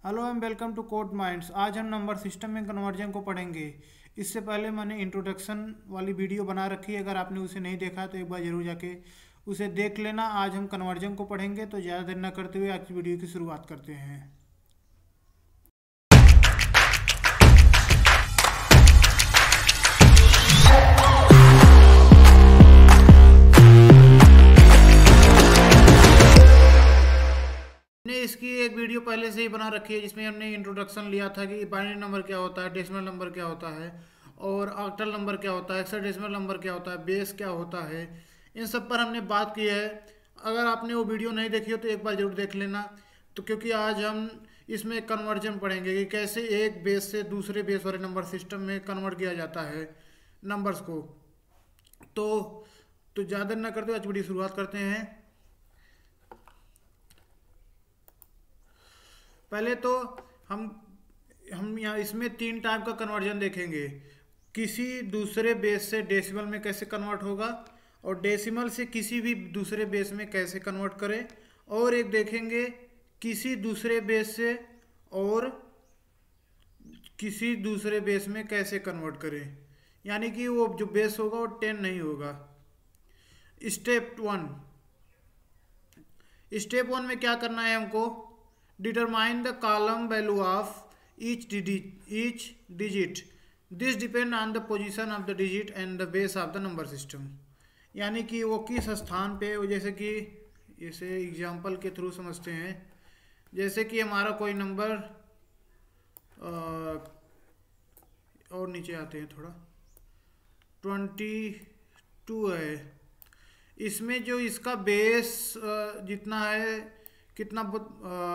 Hello and welcome to Code Minds. आज हम number system में कन्वर्जन को पढ़ेंगे। इससे पहले मैंने इंट्रोडक्शन वाली वीडियो बना रखी है, अगर आपने उसे नहीं देखा तो एक बार ज़रूर जाके उसे देख लेना। आज हम कन्वर्जन को पढ़ेंगे, तो ज़्यादा देर न करते हुए आज की वीडियो की शुरुआत करते हैं। हमने इसकी एक वीडियो पहले से ही बना रखी है जिसमें हमने इंट्रोडक्शन लिया था कि बाइनरी नंबर क्या होता है, डेसिमल नंबर क्या होता है, और ऑक्टल नंबर क्या होता है, हेक्साडेसिमल नंबर क्या होता है, बेस क्या होता है। इन सब पर हमने बात की है। अगर आपने वो वीडियो नहीं देखी हो तो एक बार जरूर देख लेना। तो क्योंकि आज हम इसमें कन्वर्जन पढ़ेंगे कि कैसे एक बेस से दूसरे बेस वाले नंबर सिस्टम में कन्वर्ट किया जाता है नंबर्स को। तो ज़्यादा ना करते आज वीडियो शुरुआत करते हैं। पहले तो हम यहाँ इसमें 3 टाइप का कन्वर्जन देखेंगे। किसी दूसरे बेस से डेसिमल में कैसे कन्वर्ट होगा, और डेसिमल से किसी भी दूसरे बेस में कैसे कन्वर्ट करें, और एक देखेंगे किसी दूसरे बेस से और किसी दूसरे बेस में कैसे कन्वर्ट करें, यानी कि वो जो बेस होगा वो 10 नहीं होगा। स्टेप वन में क्या करना है हमको, determine the column value of each digit. This depend on the position of the digit and the base of the number system. यानी कि वो किस स्थान पे, जैसे कि इसे एग्जांपल के थ्रू समझते हैं। जैसे कि हमारा कोई नंबर और नीचे आते हैं थोड़ा, 22 है। इसमें जो इसका बेस जितना है, कितना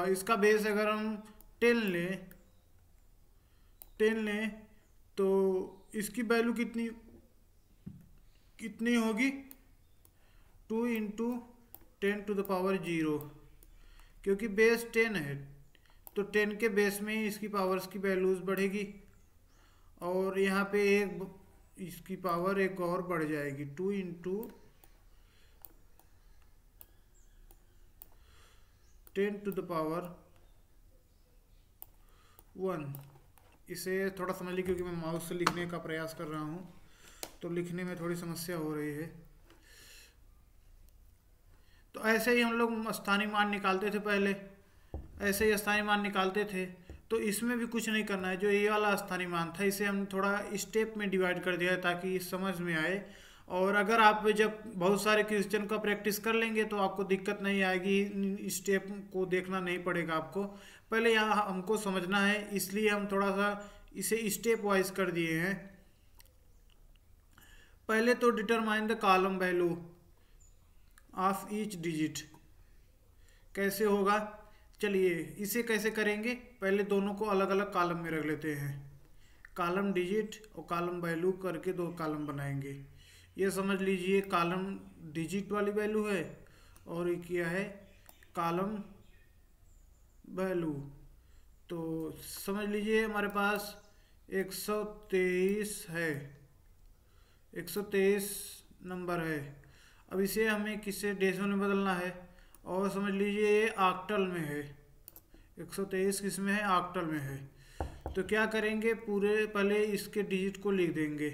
इसका बेस अगर हम 10 लें तो इसकी वैल्यू कितनी होगी, 2 इंटू 10 टू द पावर 0। क्योंकि बेस 10 है तो 10 के बेस में ही इसकी पावर्स की वैल्यूज बढ़ेगी, और यहाँ पे इसकी पावर एक और बढ़ जाएगी, 2 इंटू 10 टू द पावर 1। इसे थोड़ा समझ लीजिए क्योंकि मैं माउस से लिखने का प्रयास कर रहा हूँ तो लिखने में थोड़ी समस्या हो रही है। तो ऐसे ही हम लोग स्थानीय मान निकालते थे, पहले ऐसे ही स्थानीय मान निकालते थे। तो इसमें भी कुछ नहीं करना है। जो ये वाला स्थानीय मान था इसे हम थोड़ा स्टेप में डिवाइड कर दिया है ताकि समझ में आए। और अगर आप जब बहुत सारे क्वेश्चन का प्रैक्टिस कर लेंगे तो आपको दिक्कत नहीं आएगी, स्टेप को देखना नहीं पड़ेगा आपको। पहले यहाँ हमको समझना है, इसलिए हम थोड़ा सा इसे स्टेप वाइज कर दिए हैं। पहले तो determine the column value of each digit कैसे होगा। चलिए इसे कैसे करेंगे, पहले दोनों को अलग अलग कॉलम में रख लेते हैं। कॉलम डिजिट और कॉलम वैल्यू करके 2 कॉलम बनाएंगे। ये समझ लीजिए कॉलम डिजिट वाली वैल्यू है और ये क्या है, कॉलम वैल्यू। तो समझ लीजिए हमारे पास 123 है, 123 नंबर है। अब इसे हमें किससे डेसिमल में बदलना है, और समझ लीजिए ये ऑक्टल में है। 123 किस में है, ऑक्टल में है। तो क्या करेंगे, पूरे पहले इसके डिजिट को लिख देंगे।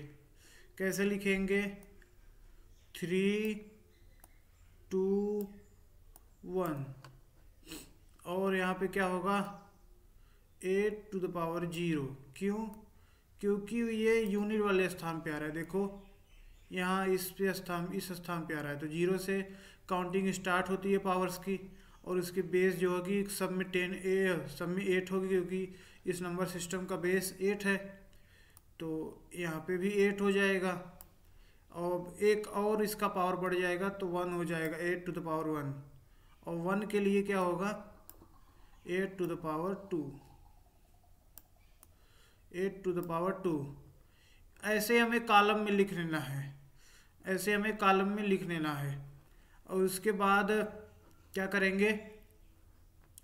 कैसे लिखेंगे, 3 2 1, और यहाँ पे क्या होगा 8 टू द पावर 0। क्यों, क्योंकि ये यूनिट वाले स्थान पे आ रहा है। देखो यहाँ इस स्थान पे आ रहा है, तो 0 से काउंटिंग स्टार्ट होती है पावर्स की, और उसकी बेस जो होगी सब में 8 होगी, क्योंकि इस नंबर सिस्टम का बेस 8 है। तो यहाँ पे भी 8 हो जाएगा, और एक और इसका पावर बढ़ जाएगा तो 1 हो जाएगा, 8 टू द पावर 1। और 1 के लिए क्या होगा, 8 to the power 2, 8 to the power 2। ऐसे हमें कॉलम में लिख लेना है, ऐसे हमें कॉलम में लिख लेना है। और उसके बाद क्या करेंगे,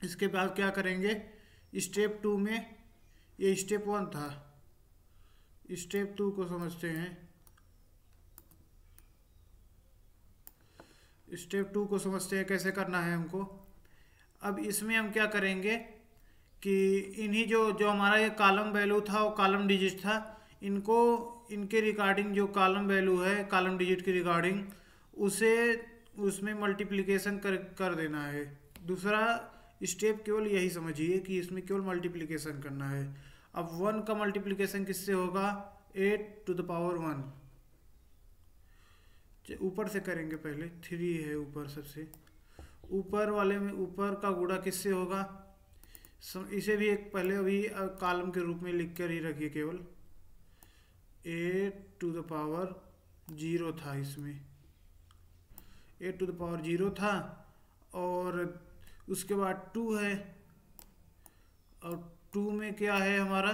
इसके बाद क्या करेंगे, स्टेप 2 में, ये स्टेप 1 था, स्टेप 2 को समझते हैं। स्टेप 2 को समझते हैं कैसे करना है हमको। अब इसमें हम क्या करेंगे कि इन्हीं जो जो हमारा ये कॉलम वैल्यू था और कॉलम डिजिट था, इनको इनके रिगार्डिंग जो कॉलम वैल्यू है कॉलम डिजिट के रिगार्डिंग उसे उसमें मल्टीप्लिकेशन कर देना है। दूसरा स्टेप केवल यही समझिए कि इसमें केवल मल्टीप्लिकेशन करना है। अब 1 का मल्टीप्लिकेशन किससे होगा? 8⁴ ऊपर से करेंगे, पहले 3 है ऊपर, सबसे ऊपर वाले में ऊपर का गुणा किससे होगा? इसे भी एक पहले अभी कॉलम के रूप में लिख कर ही रखिए। केवल 8⁴ था, इसमें 8⁴ था और उसके बाद 2 है और 2 में क्या है हमारा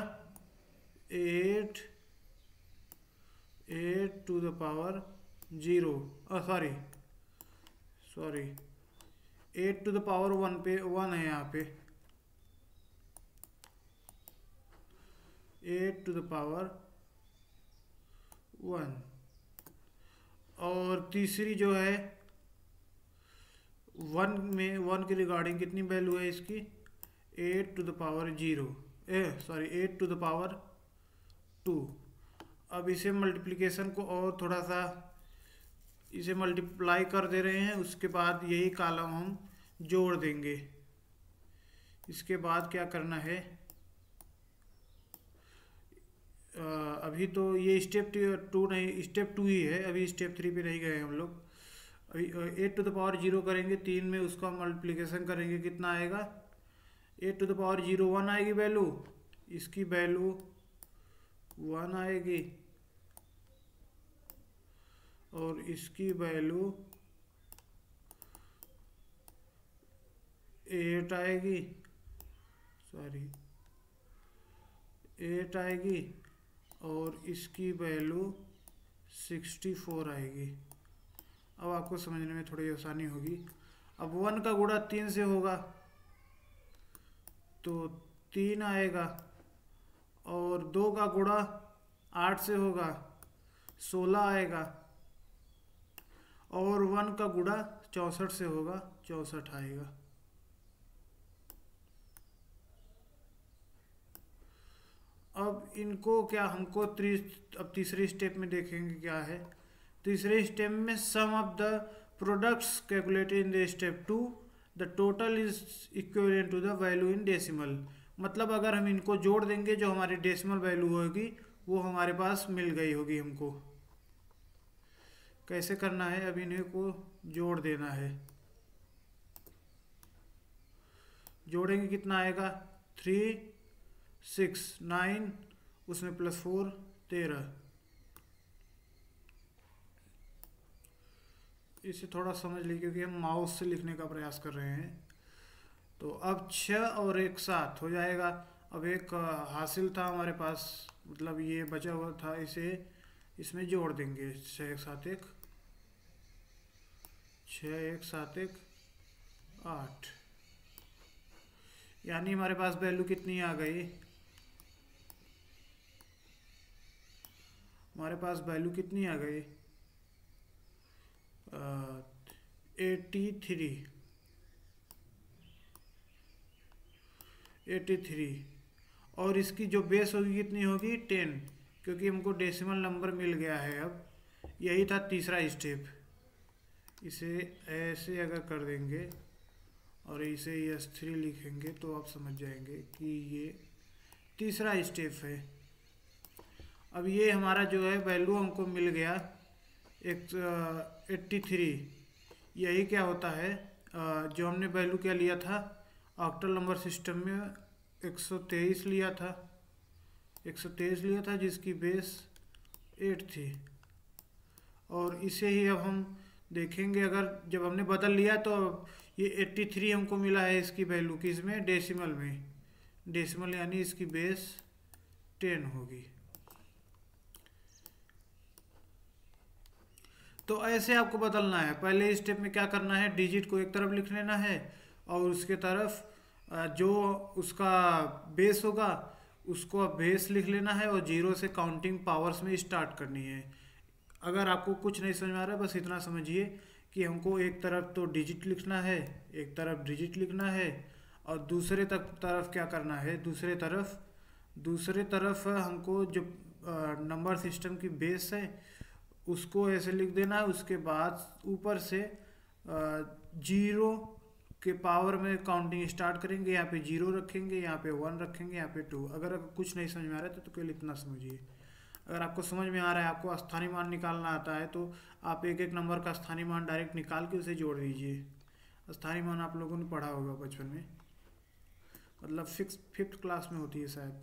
8 8⁴ सॉरी 8⁴ पे 1 है यहाँ पे 8⁴ 1 और तीसरी जो है 1 में 1 के रिगार्डिंग कितनी वैल्यू है इसकी 8⁴2। अब इसे मल्टीप्लिकेशन को और थोड़ा सा इसे मल्टीप्लाई कर दे रहे हैं, उसके बाद यही कॉलम हम जोड़ देंगे। इसके बाद क्या करना है, अभी तो ये स्टेप 2 नहीं, स्टेप 2 ही है, अभी स्टेप 3 पे नहीं गए हम लोग। अभी 8⁴ करेंगे, 3 में उसका मल्टीप्लिकेशन करेंगे, कितना आएगा 8⁴ 1 आएगी वैल्यू, इसकी वैल्यू 1 आएगी और इसकी वैल्यू 8 आएगी, 8 आएगी और इसकी वैल्यू 64 आएगी। अब आपको समझने में थोड़ी आसानी होगी। अब 1 का गुणा 3 से होगा तो 3 आएगा और 2 का गुणा 8 से होगा 16 आएगा और 1 का गुणा 64 से होगा 64 आएगा। अब इनको क्या हमको अब तीसरे स्टेप में देखेंगे क्या है। तीसरे स्टेप में sum of the products calculated in the step 2 the total is equivalent to the value in decimal. मतलब अगर हम इनको जोड़ देंगे, जो हमारी डेसिमल वैल्यू होगी वो हमारे पास मिल गई होगी हमको। कैसे करना है, अब इन्हें को जोड़ देना है। जोड़ेंगे कितना आएगा 3 6 9 उसमें +4 13। इसे थोड़ा समझ लीजिए क्योंकि हम माउस से लिखने का प्रयास कर रहे हैं। तो अब 6 और 1 7 हो जाएगा। अब एक हासिल था हमारे पास, मतलब ये बचा हुआ था, इसे इसमें जोड़ देंगे 6 1 7 1 6 1 7 1 8, यानी हमारे पास वैल्यू कितनी आ गई, हमारे पास वैल्यू कितनी आ गई 83 और इसकी जो बेस होगी कितनी होगी 10, क्योंकि हमको डेसिमल नंबर मिल गया है। अब यही था तीसरा स्टेप। इसे ऐसे अगर कर देंगे और इसे S3 लिखेंगे तो आप समझ जाएंगे कि ये तीसरा स्टेप है। अब ये हमारा जो है वैल्यू हमको मिल गया 83। यही क्या होता है, जो हमने वैल्यू क्या लिया था ऑक्टल नंबर सिस्टम में 123 लिया था, 123 लिया था जिसकी बेस 8 थी। और इसे ही अब हम देखेंगे, अगर जब हमने बदल लिया तो ये 83 हमको मिला है इसकी वैल्यू किसमें, डेसिमल में। डेसिमल यानी इसकी बेस 10 होगी। तो ऐसे आपको बदलना है। पहले स्टेप में क्या करना है, डिजिट को एक तरफ लिख लेना है और उसके तरफ जो उसका बेस होगा उसको बेस लिख लेना है और 0 से काउंटिंग पावर्स में स्टार्ट करनी है। अगर आपको कुछ नहीं समझ में आ रहा है बस इतना समझिए कि हमको एक तरफ तो डिजिट लिखना है, एक तरफ डिजिट लिखना है और दूसरे तरफ क्या करना है, दूसरे तरफ हमको जो नंबर सिस्टम की बेस है उसको ऐसे लिख देना है। उसके बाद ऊपर से 0 के पावर में काउंटिंग स्टार्ट करेंगे। यहाँ पे 0 रखेंगे, यहाँ पे 1 रखेंगे, यहाँ पे 2। अगर कुछ नहीं समझ में आ रहा है तो केवल इतना समझिए। अगर आपको समझ में आ रहा है, आपको स्थानीय मान निकालना आता है, तो आप एक एक नंबर का स्थानीय मान डायरेक्ट निकाल के उसे जोड़ दीजिए। स्थानीय मान आप लोगों ने पढ़ा होगा बचपन में, मतलब फिफ्थ क्लास में होती है शायद,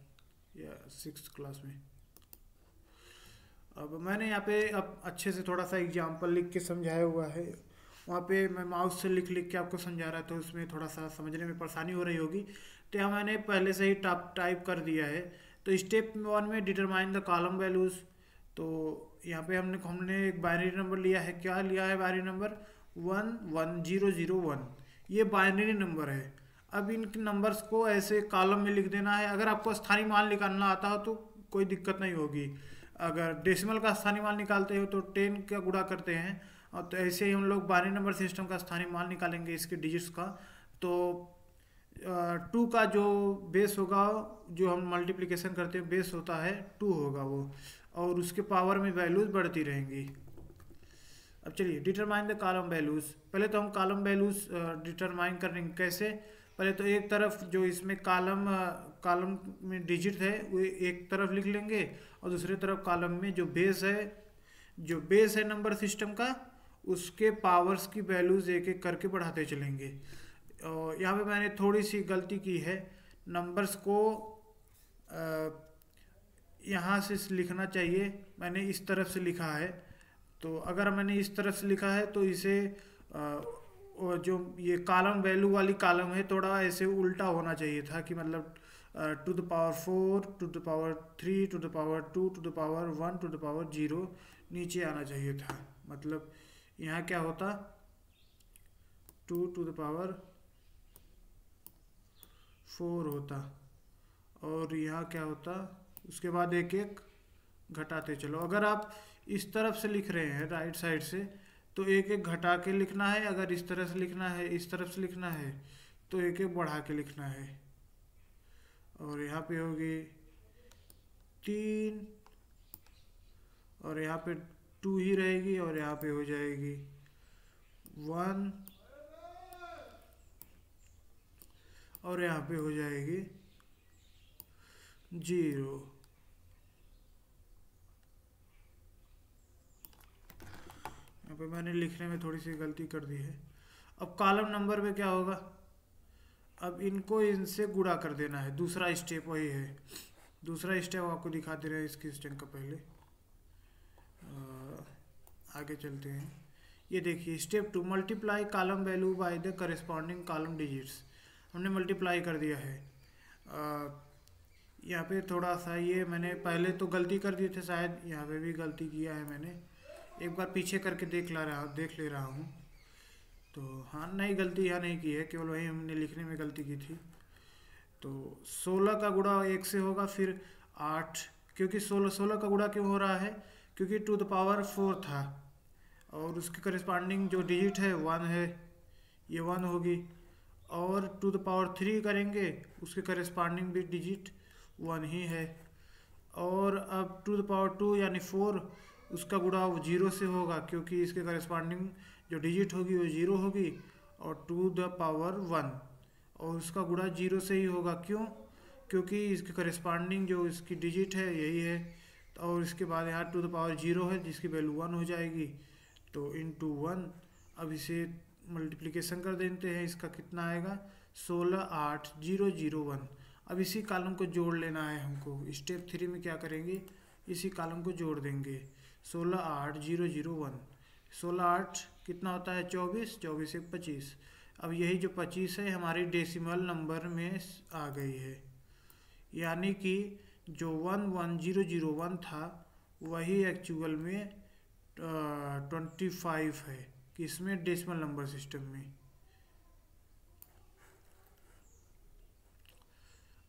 या 6th क्लास में। अब मैंने यहाँ पे अब अच्छे से थोड़ा सा एग्जाम्पल लिख के समझाया हुआ है। वहाँ पे मैं माउस से लिख के आपको समझा रहा था, तो उसमें थोड़ा सा समझने में परेशानी हो रही होगी। तो यहाँ मैंने पहले से ही टाइप कर दिया है। तो स्टेप 1 में डिटरमाइन द कॉलम वैल्यूज़। तो यहाँ पे हमने एक बाइनरी नंबर लिया है। क्या लिया है बाइनरी नंबर? 11001। ये बाइनरी नंबर है। अब इन नंबर्स को ऐसे कॉलम में लिख देना है। अगर आपको स्थानीय मान निकालना आता हो तो कोई दिक्कत नहीं होगी। अगर डेसिमल का स्थानीय मान निकालते हो तो 10 का गुणा करते हैं, और तो ऐसे ही हम लोग बाइनरी नंबर सिस्टम का स्थानीय मान निकालेंगे इसके डिजिट्स का। तो 2 का जो बेस होगा, जो हम मल्टीप्लिकेशन करते हैं बेस होता है 2 होगा वो, और उसके पावर में वैल्यूज बढ़ती रहेंगी। अब चलिए डिटरमाइन द कॉलम वैल्यूज। पहले तो हम कॉलम वैल्यूज डिटरमाइन करेंगे कैसे। पहले तो एक तरफ जो इसमें कॉलम में डिजिट है वो एक तरफ लिख लेंगे, और दूसरी तरफ कॉलम में जो बेस है नंबर सिस्टम का, उसके पावर्स की वैल्यूज एक एक करके बढ़ाते चलेंगे। और यहाँ पे मैंने थोड़ी सी गलती की है। नंबर्स को यहाँ से लिखना चाहिए, मैंने इस तरफ से लिखा है। तो अगर मैंने इस तरफ से लिखा है तो इसे जो ये कॉलम वैल्यू वाली कॉलम है थोड़ा ऐसे उल्टा होना चाहिए था, कि मतलब to the power 4, to the power 3, to the power 2, to the power 1, to the power 0 नीचे आना चाहिए था। मतलब यहाँ क्या होता, 2 टू द पावर 4 होता, और यहाँ क्या होता, उसके बाद एक एक घटाते चलो। अगर आप इस तरफ से लिख रहे हैं राइट साइड से, तो एक एक घटा के लिखना है। अगर इस तरह से लिखना है, इस तरफ से लिखना है, तो एक एक बढ़ा के लिखना है। और यहाँ पे होगी 3, और यहाँ पे 2 ही रहेगी, और यहाँ पे हो जाएगी 1, और यहाँ पे हो जाएगी 0। यहाँ पे मैंने लिखने में थोड़ी सी गलती कर दी है। अब कॉलम नंबर में क्या होगा, अब इनको इनसे गुणा कर देना है। दूसरा स्टेप वही है। दूसरा स्टेप आपको दिखा दे रहे हैं इसकी स्टेप का। पहले आगे चलते हैं। ये देखिए step 2, multiply column value by the corresponding column digits. हमने मल्टीप्लाई कर दिया है। यहाँ पे थोड़ा सा ये मैंने पहले तो गलती कर दिए थे, शायद यहाँ पे भी गलती किया है मैंने। एक बार पीछे करके देख ले रहा हूँ। तो हाँ, नहीं गलती यहाँ नहीं की है, केवल वही हमने लिखने में गलती की थी। तो 16 का गुणा 1 से होगा, फिर 8, क्योंकि 16 का गुणा क्यों हो रहा है, क्योंकि टू द पावर 4 था, और उसके करस्पॉन्डिंग जो डिजिट है 1 है, ये 1 होगी। और टू द पावर 3 करेंगे, उसके करस्पॉन्डिंग भी डिजिट 1 ही है। और अब टू द पावर 2 यानी 4, उसका गुणा 0 से होगा, क्योंकि इसके करस्पॉन्डिंग जो डिजिट होगी वो 0 होगी। और टू द पावर 1, और उसका गुणा 0 से ही होगा। क्यों? क्योंकि इसके करस्पॉन्डिंग जो इसकी डिजिट है यही है। और इसके बाद यहाँ टू द पावर 0 है, जिसकी वैल्यू 1 हो जाएगी। तो इंटू 1, अब इसे मल्टीप्लिकेशन कर देते हैं। इसका कितना आएगा, 16, 8, 0, 0, 1। अब इसी कॉलम को जोड़ लेना है हमको। स्टेप 3 में क्या करेंगे, इसी कॉलम को जोड़ देंगे। 16, 8, 0, 0, 1। 16, 8 कितना होता है, 24, 24 1 25। अब यही जो 25 है हमारी डेसिमल नंबर में आ गई है, यानी कि जो 11001 था वही एक्चुअल में 25 है, किसमें, डेसिमल नंबर सिस्टम में।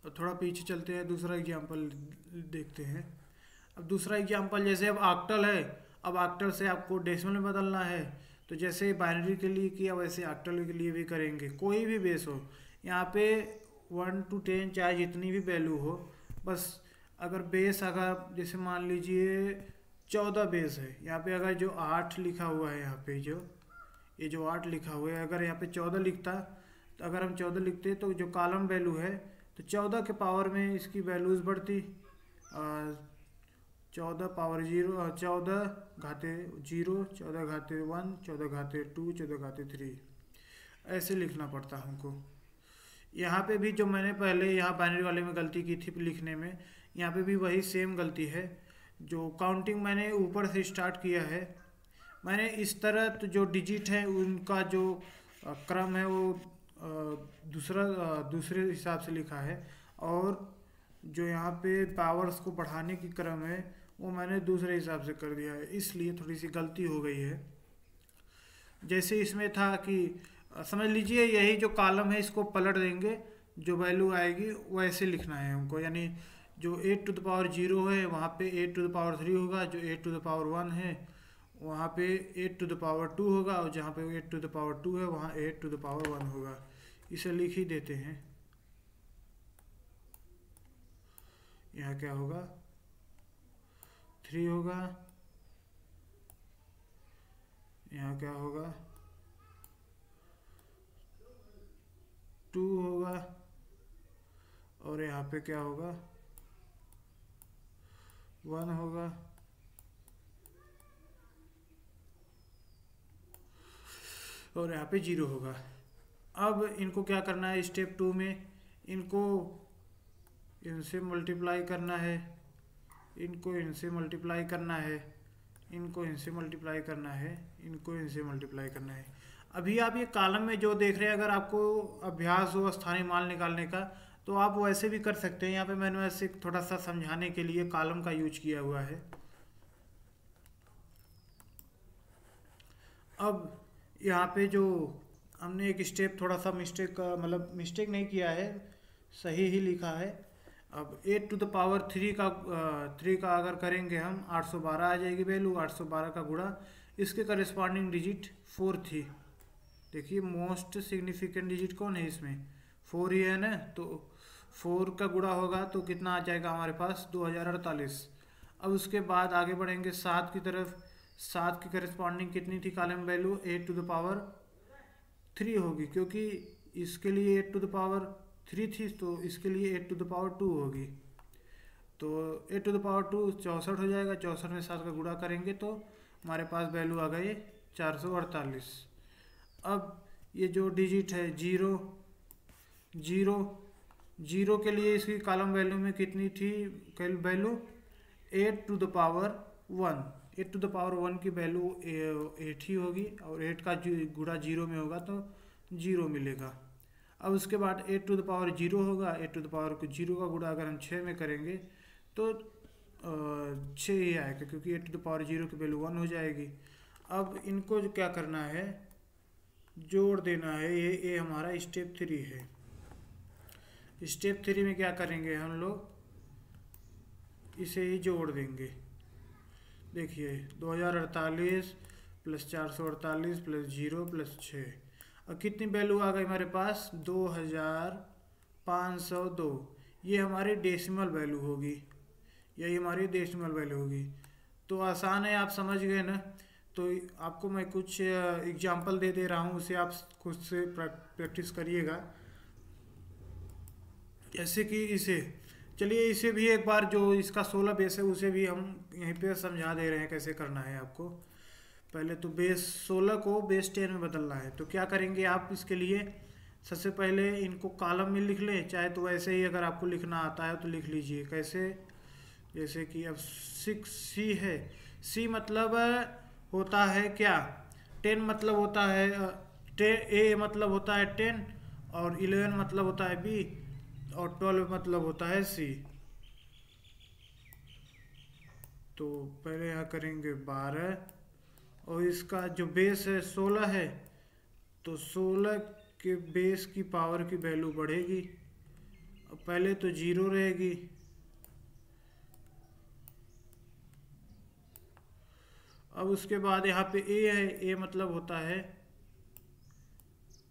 अब थोड़ा पीछे चलते हैं, दूसरा एग्जांपल देखते हैं। अब दूसरा एग्जांपल, जैसे अब ऑक्टल है, अब ऑक्टल से आपको डेसिमल में बदलना है। तो जैसे बाइनरी के लिए किया वैसे ऑक्टल के लिए भी करेंगे। कोई भी बेस हो, यहाँ पे 1 to 10 चाहे जितनी भी वैल्यू हो, बस अगर बेस अगर जैसे मान लीजिए 14 बेस है, यहाँ पे अगर जो 8 लिखा हुआ है, यहाँ पे जो 8 लिखा हुआ है, अगर यहाँ पे 14 लिखता, तो अगर हम 14 लिखते तो जो कॉलम वैल्यू है तो 14 के पावर में इसकी वैल्यूज़ बढ़ती, 14 पावर 0, 14 घाते 0, 14 घाते 1, 14 घाते 2, 14 घाते 3, ऐसे लिखना पड़ता हमको। यहाँ पे भी जो मैंने पहले यहाँ बाइनरी वाले में गलती की थी लिखने में, यहाँ पे भी वही सेम गलती है। जो काउंटिंग मैंने ऊपर से स्टार्ट किया है, मैंने इस तरह तो जो डिजिट है उनका जो क्रम है वो दूसरे हिसाब से लिखा है, और जो यहाँ पे पावर्स को बढ़ाने की क्रम है वो मैंने दूसरे हिसाब से कर दिया है, इसलिए थोड़ी सी गलती हो गई है। जैसे इसमें था कि समझ लीजिए यही जो कॉलम है इसको पलट देंगे, जो वैल्यू आएगी वैसे लिखना है हमको, यानी जो 8 टू द पावर 0 है वहाँ पे 8 टू द पावर 3 होगा, जो 8 टू द पावर 1 है वहाँ पे 8 टू द पावर 2 होगा, और जहाँ पे 8 टू द पावर 2 है वहाँ 8 टू द पावर 1 होगा। इसे लिख ही देते हैं। यहाँ क्या होगा, 3 होगा, यहाँ क्या होगा, 2 होगा, और यहाँ पे क्या होगा, 1 होगा, और यहाँ पे 0 होगा। अब इनको क्या करना है, स्टेप 2 में इनको इनसे मल्टीप्लाई करना है, इनको इनसे मल्टीप्लाई करना है, इनको इनसे मल्टीप्लाई करना है, इनको इनसे मल्टीप्लाई करना है। अभी आप ये कॉलम में जो देख रहे हैं, अगर आपको अभ्यास हो स्थानीय मान निकालने का तो आप वैसे भी कर सकते हैं। यहाँ पे मैंने वैसे थोड़ा सा समझाने के लिए कॉलम का यूज किया हुआ है। अब यहाँ पे जो हमने एक स्टेप थोड़ा सा मतलब मिस्टेक नहीं किया है, सही ही लिखा है। अब 8 टू द पावर 3 का अगर करेंगे हम 812 आ जाएगी वैल्यू, 812 का गुणा इसके करेस्पॉन्डिंग डिजिट 4 थी। देखिए मोस्ट सिग्निफिकेंट डिजिट कौन है इसमें, 4 ही है ना, तो 4 का गुणा होगा तो कितना आ जाएगा हमारे पास, 2048। अब उसके बाद आगे बढ़ेंगे 7 की तरफ, 7 की करेस्पॉन्डिंग कितनी थी column value, 8 to the power 3 होगी, क्योंकि इसके लिए 8 टू द पावर 3 थी तो इसके लिए 8 टू द पावर 2 होगी, तो 8 टू द पावर 2 64 हो जाएगा। 64 में 7 का गुणा करेंगे तो हमारे पास वैल्यू आ गई 448। अब ये जो डिजिट है 0 0 0 के लिए इसकी कॉलम वैल्यू में कितनी थी value, 8 to the power 1, 8 to the power 1 की वैल्यू 8 ही होगी, और 8 का गुणा 0 में होगा तो 0 मिलेगा। अब उसके बाद 8 टू द पावर 0 होगा, 8 टू द पावर 0 का गुणा अगर हम 6 में करेंगे तो 6 ही आएगा, क्योंकि 8 टू द पावर 0 की वैल्यू 1 हो जाएगी। अब इनको जो क्या करना है, जोड़ देना है। ये हमारा स्टेप 3 है। स्टेप 3 में क्या करेंगे हम लोग, इसे ही जोड़ देंगे। देखिए 2048 प्लस 448 प्लस 0 प्लस 6, और कितनी वैल्यू आ गई हमारे पास, 2502। ये हमारी डेसिमल वैल्यू होगी, यही हमारी डेसिमल वैल्यू होगी। तो आसान है, आप समझ गए ना। तो आपको मैं कुछ एग्जांपल दे रहा हूँ, उसे आप खुद से प्रैक्टिस करिएगा। जैसे कि चलिए इसे भी एक बार, जो इसका 16 बेस है उसे भी हम यहीं पे समझा दे रहे हैं कैसे करना है आपको। पहले तो बेस 16 को बेस 10 में बदलना है। तो क्या करेंगे आप, इसके लिए सबसे पहले इनको कॉलम में लिख लें, चाहे तो वैसे ही अगर आपको लिखना आता है तो लिख लीजिए। कैसे, जैसे कि अब 6C है, C मतलब होता है क्या, 10 मतलब होता है A मतलब होता है 10, और 11 मतलब होता है B, और 12 मतलब होता है C। तो पहले यहाँ करेंगे 12, और इसका जो बेस है 16 है, तो 16 के बेस की पावर की वैल्यू बढ़ेगी। पहले तो 0 रहेगी, अब उसके बाद यहाँ पे A है, A मतलब होता है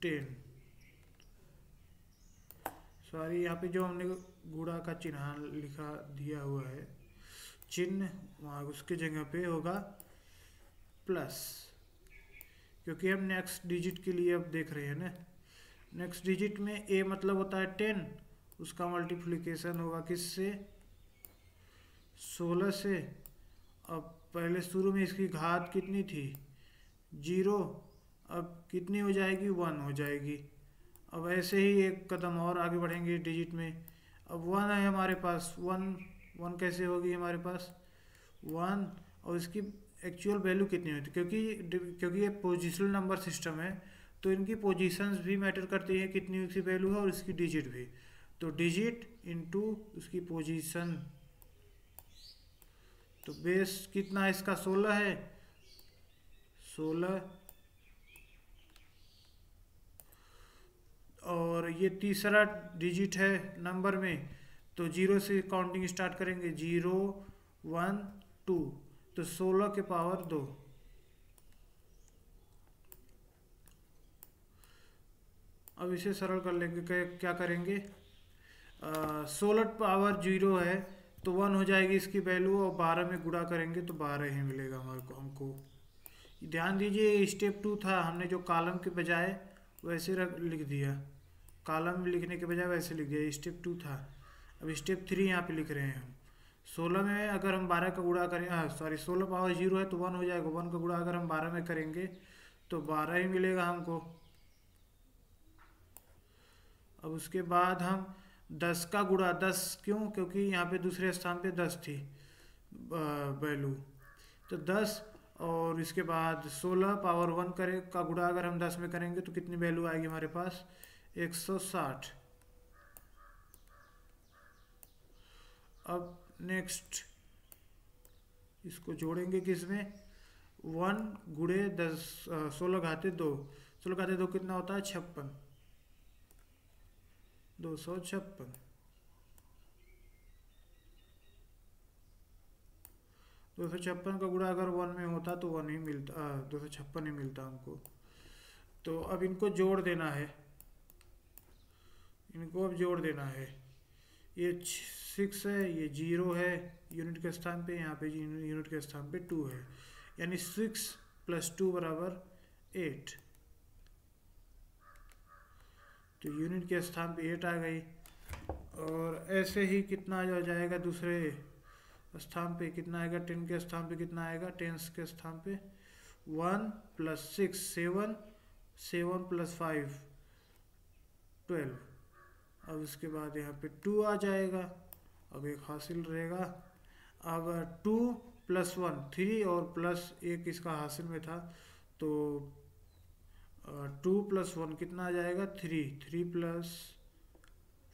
10, सॉरी, यहाँ पे जो हमने गुणा का चिन्ह लिखा दिया हुआ है चिन्ह, वहाँ उसके जगह पे होगा प्लस, क्योंकि हम नेक्स्ट डिजिट के लिए अब देख रहे हैं ना। नेक्स्ट डिजिट में ए मतलब होता है 10, उसका मल्टीप्लिकेशन होगा किससे, 16 से। अब पहले शुरू में इसकी घात कितनी थी, 0, अब कितनी हो जाएगी, 1 हो जाएगी। अब ऐसे ही एक कदम और आगे बढ़ेंगे डिजिट में। अब 1 है हमारे पास, 1 कैसे होगी हमारे पास 1, और इसकी एक्चुअल वैल्यू कितनी होती है, क्योंकि ये पोजिशनल नंबर सिस्टम है, तो इनकी पोजीशंस भी मैटर करती है, कितनी उसकी वैल्यू है और इसकी डिजिट भी। तो डिजिट इनटू उसकी पोजीशन, तो बेस कितना है इसका, 16 है, 16। और ये तीसरा डिजिट है नंबर में, तो 0 से काउंटिंग स्टार्ट करेंगे, 0 1 2, तो 16 के पावर 2। अब इसे सरल कर लेंगे, क्या करेंगे, 16 पावर 0 है तो 1 हो जाएगी इसकी वैल्यू, और 12 में गुणा करेंगे तो 12 ही मिलेगा हमारे को हमको। ध्यान दीजिए स्टेप 2 था, हमने जो कॉलम के बजाय वैसे लिख दिया, कॉलम लिखने के बजाय वैसे लिख दिया, स्टेप 2 था। अब स्टेप 3 यहाँ पे लिख रहे हैं हम। 16 में अगर हम 12 का गुणा करें, सॉरी 16 पावर 0 है तो 1 हो जाएगा, 1 का गुणा अगर हम 12 में करेंगे तो 12 ही मिलेगा हमको। अब उसके बाद हम 10 का गुणा, 10 क्यों, क्योंकि यहाँ पे दूसरे स्थान पे 10 थी वैल्यू, तो 10, और इसके बाद 16 पावर 1 का गुणा अगर हम 10 में करेंगे तो कितनी वैल्यू आएगी हमारे पास, 160। अब नेक्स्ट इसको जोड़ेंगे किस में, 1 गुणे 10, 16 घाते 2, 16 घाते 2 कितना होता है, 56, 256। 256 का गुणा अगर 1 में होता तो 1 ही मिलता, 256 ही मिलता हमको। तो अब इनको जोड़ देना है, इनको अब जोड़ देना है, ये 6 है, ये 0 है यूनिट के स्थान पे, यहाँ पे यूनिट के स्थान पे 2 है, यानी 6 + 2 बराबर 8। तो यूनिट के स्थान पे 8 आ गई। और ऐसे ही कितना आ जाएगा दूसरे स्थान पे, कितना आएगा, 10 के स्थान पे कितना आएगा, 10 के स्थान पे 1 + 6 7, 7 + 5 12। अब इसके बाद यहाँ पे 2 आ जाएगा, अब एक हासिल रहेगा। अब 2 + 1 3, और प्लस एक इसका हासिल में था, तो 2 + 1 कितना आ जाएगा, 3, 3 +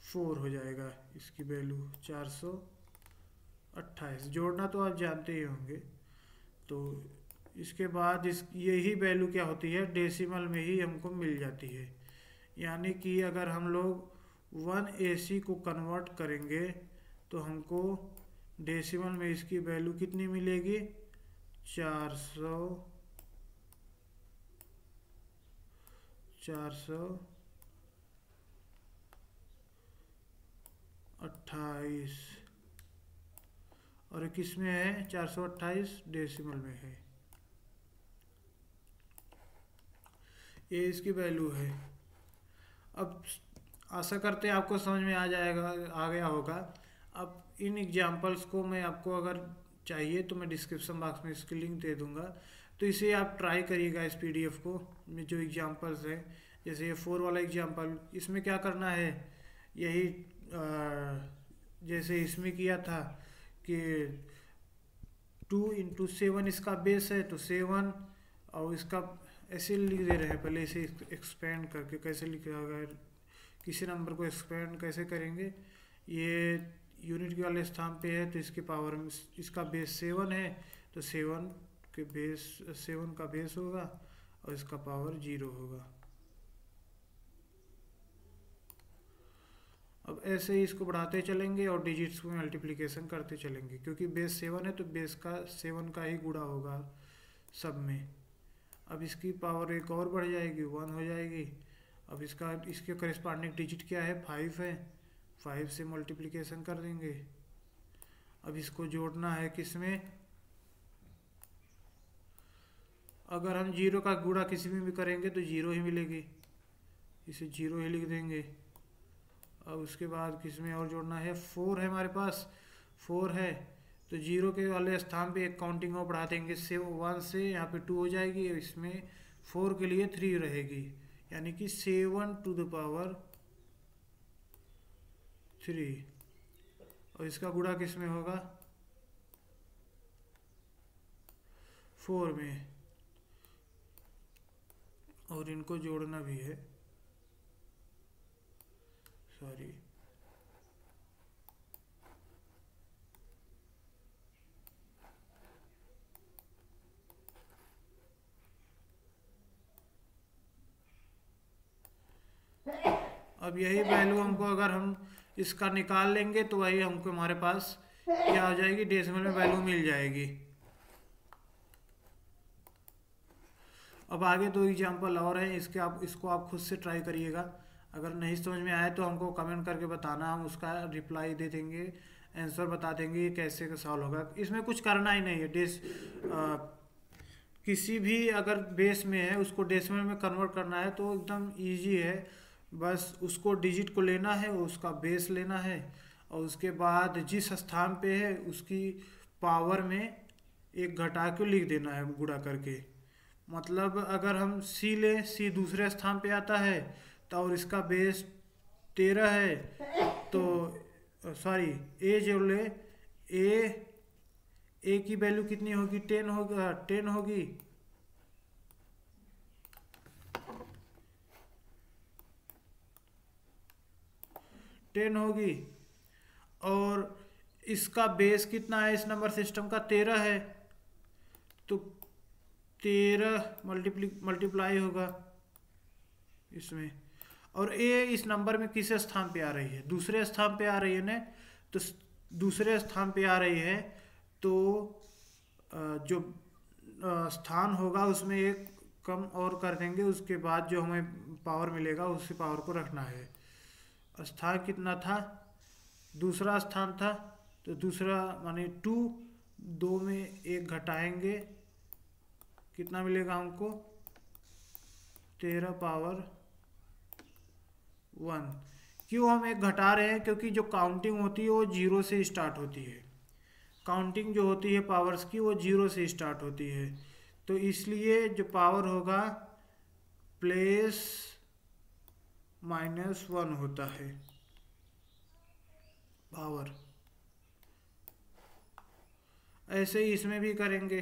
4 हो जाएगा इसकी वैल्यू 428। जोड़ना तो आप जानते ही होंगे। तो इसके बाद यही वैल्यू क्या होती है, डेसिमल में ही हमको मिल जाती है। यानी कि अगर हम लोग 1AC को कन्वर्ट करेंगे तो हमको डेसिमल में इसकी वैल्यू कितनी मिलेगी, 428, और किस में है, 428 डेसिमल में है, ये इसकी वैल्यू है। अब आशा करते हैं आपको समझ में आ गया होगा। अब इन एग्जाम्पल्स को मैं आपको अगर चाहिए तो मैं डिस्क्रिप्शन बॉक्स में इसकी लिंक दे दूंगा, तो इसे आप ट्राई करिएगा इस PDF को में जो एग्जाम्पल्स है। जैसे ये 4 वाला एग्जाम्पल, इसमें क्या करना है, यही जैसे इसमें किया था कि 2 × 7 इसका बेस है, तो 7, और इसका ऐसे लिख दे रहे हैं, पहले इसे एक्सपेंड करके कैसे लिखा होगा, किसी नंबर को एक्सपेंड कैसे करेंगे, ये यूनिट के वाले स्थान पे है तो इसके पावर में इसका बेस 7 है, तो 7 का बेस होगा और इसका पावर 0 होगा। अब ऐसे ही इसको बढ़ाते चलेंगे और डिजिट्स को मल्टीप्लिकेशन करते चलेंगे, क्योंकि बेस 7 है तो बेस का 7 का ही गुणा होगा सब में। अब इसकी पावर एक और बढ़ जाएगी, 1 हो जाएगी। अब इसके करेस्पॉन्डिंग डिजिट क्या है, 5 है, 5 से मल्टीप्लिकेशन कर देंगे। अब इसको जोड़ना है किसमें, अगर हम 0 का गुणा किसी में भी करेंगे तो 0 ही मिलेगी, इसे 0 ही लिख देंगे। अब उसके बाद किसमें और जोड़ना है, 4 है हमारे पास, 4 है तो 0 के वाले स्थान पे एक काउंटिंग और बढ़ा देंगे, से 1 से यहाँ पे 2 हो जाएगी, इसमें 4 के लिए 3 रहेगी, यानी कि 7 टू द पावर 3। और इसका गुणा किस में होगा, 4 में, और इनको जोड़ना भी है, सॉरी अब यही वैल्यू हमको अगर हम इसका निकाल लेंगे तो वही हमको हमारे पास क्या हो जाएगी, डेसिमल में वैल्यू मिल जाएगी। अब आगे 2 एग्जांपल और हैं, इसको आप खुद से ट्राई करिएगा। अगर नहीं समझ में आए तो हमको कमेंट करके बताना, हम उसका रिप्लाई दे देंगे, आंसर बता देंगे कैसे का सॉल्व होगा। इसमें कुछ करना ही नहीं है, किसी भी अगर बेस में है उसको डेसिमल में कन्वर्ट करना है तो एकदम इजी है। बस उसको डिजिट को लेना है, उसका बेस लेना है, और उसके बाद जिस स्थान पे है उसकी पावर में एक घटा के लिख देना है गुणा करके। मतलब अगर हम सी लें, सी दूसरे स्थान पे आता है तो और इसका बेस 13 है तो सॉरी ए जो ले, ए की वैल्यू कितनी होगी, 10 होगा, 10 होगी। और इसका बेस कितना है इस नंबर सिस्टम का, 13 है, तो 13 मल्टीप्लाई होगा इसमें। और ए इस नंबर में किस स्थान पे आ रही है, दूसरे स्थान पे आ रही है ना, तो दूसरे स्थान पे आ रही है तो जो स्थान होगा उसमें एक कम और कर देंगे, उसके बाद जो हमें पावर मिलेगा उसी पावर को रखना है। स्थान कितना था, दूसरा स्थान था, तो दूसरा माने 2, 2 में 1 घटाएंगे, कितना मिलेगा हमको, 13 पावर 1। क्यों हम 1 घटा रहे हैं, क्योंकि जो काउंटिंग होती है वो 0 से स्टार्ट होती है, काउंटिंग जो होती है पावर्स की वो 0 से स्टार्ट होती है, तो इसलिए जो पावर होगा प्लस -1 होता है पावर। ऐसे ही इसमें भी करेंगे।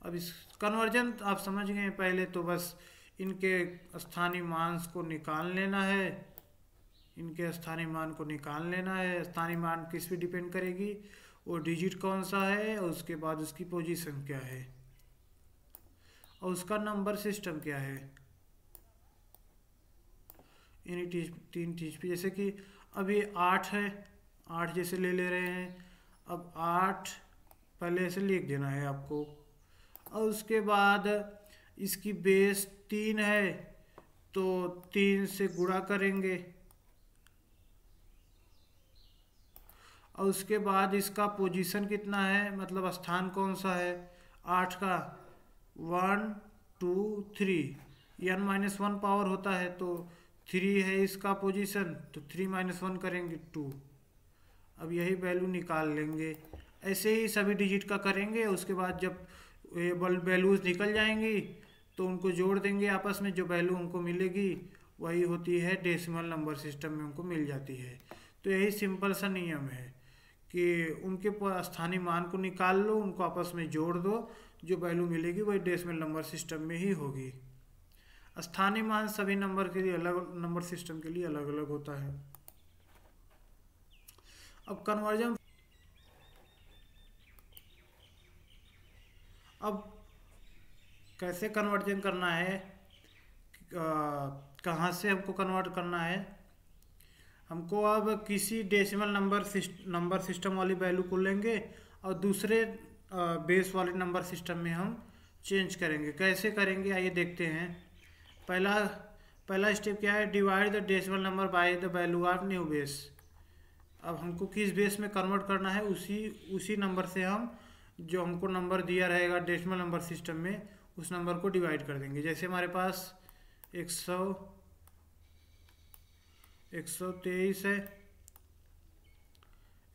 अब इस कन्वर्जन आप समझ गए, पहले तो बस इनके स्थानीय मान को निकाल लेना है, इनके स्थानीय मान को निकाल लेना है। स्थानीय मान किस पे डिपेंड करेगी, वो डिजिट कौन सा है और उसके बाद उसकी पोजीशन क्या है और उसका नंबर सिस्टम क्या है, इन्हीं 3 चीज पे। जैसे कि अभी 8 है, 8 जैसे ले रहे हैं, अब 8 पहले से लिख देना है आपको, और उसके बाद इसकी बेस 3 है तो 3 से गुणा करेंगे, और उसके बाद इसका पोजीशन कितना है, मतलब स्थान कौन सा है 8 का, 1 2 3, n-1 पावर होता है तो 3 है इसका पोजीशन, तो 3 - 1 करेंगे 2। अब यही वैल्यू निकाल लेंगे। ऐसे ही सभी डिजिट का करेंगे। उसके बाद जब वैल्यूज निकल जाएंगी तो उनको जोड़ देंगे आपस में, जो वैल्यू उनको मिलेगी वही होती है डेसिमल नंबर सिस्टम में उनको मिल जाती है। तो यही सिंपल सा नियम है कि उनके स्थानीय मान को निकाल लो, उनको आपस में जोड़ दो, जो वैल्यू मिलेगी वही डेसिमल नंबर सिस्टम में ही होगी। स्थानीय मान सभी नंबर के लिए अलग, नंबर सिस्टम के लिए अलग अलग होता है। अब कन्वर्जन, अब कैसे कन्वर्जन करना है, कहाँ से हमको कन्वर्ट करना है, हमको अब किसी डेसिमल नंबर सिस्टम वाली वैल्यू को लेंगे और दूसरे बेस वाले नंबर सिस्टम में हम चेंज करेंगे। कैसे करेंगे आइए देखते हैं। पहला स्टेप क्या है, divide the decimal number by the value of new base. अब हमको किस बेस में कन्वर्ट करना है, उसी नंबर से हम जो हमको नंबर दिया रहेगा डेसिमल नंबर सिस्टम में उस नंबर को डिवाइड कर देंगे। जैसे हमारे पास 123 है,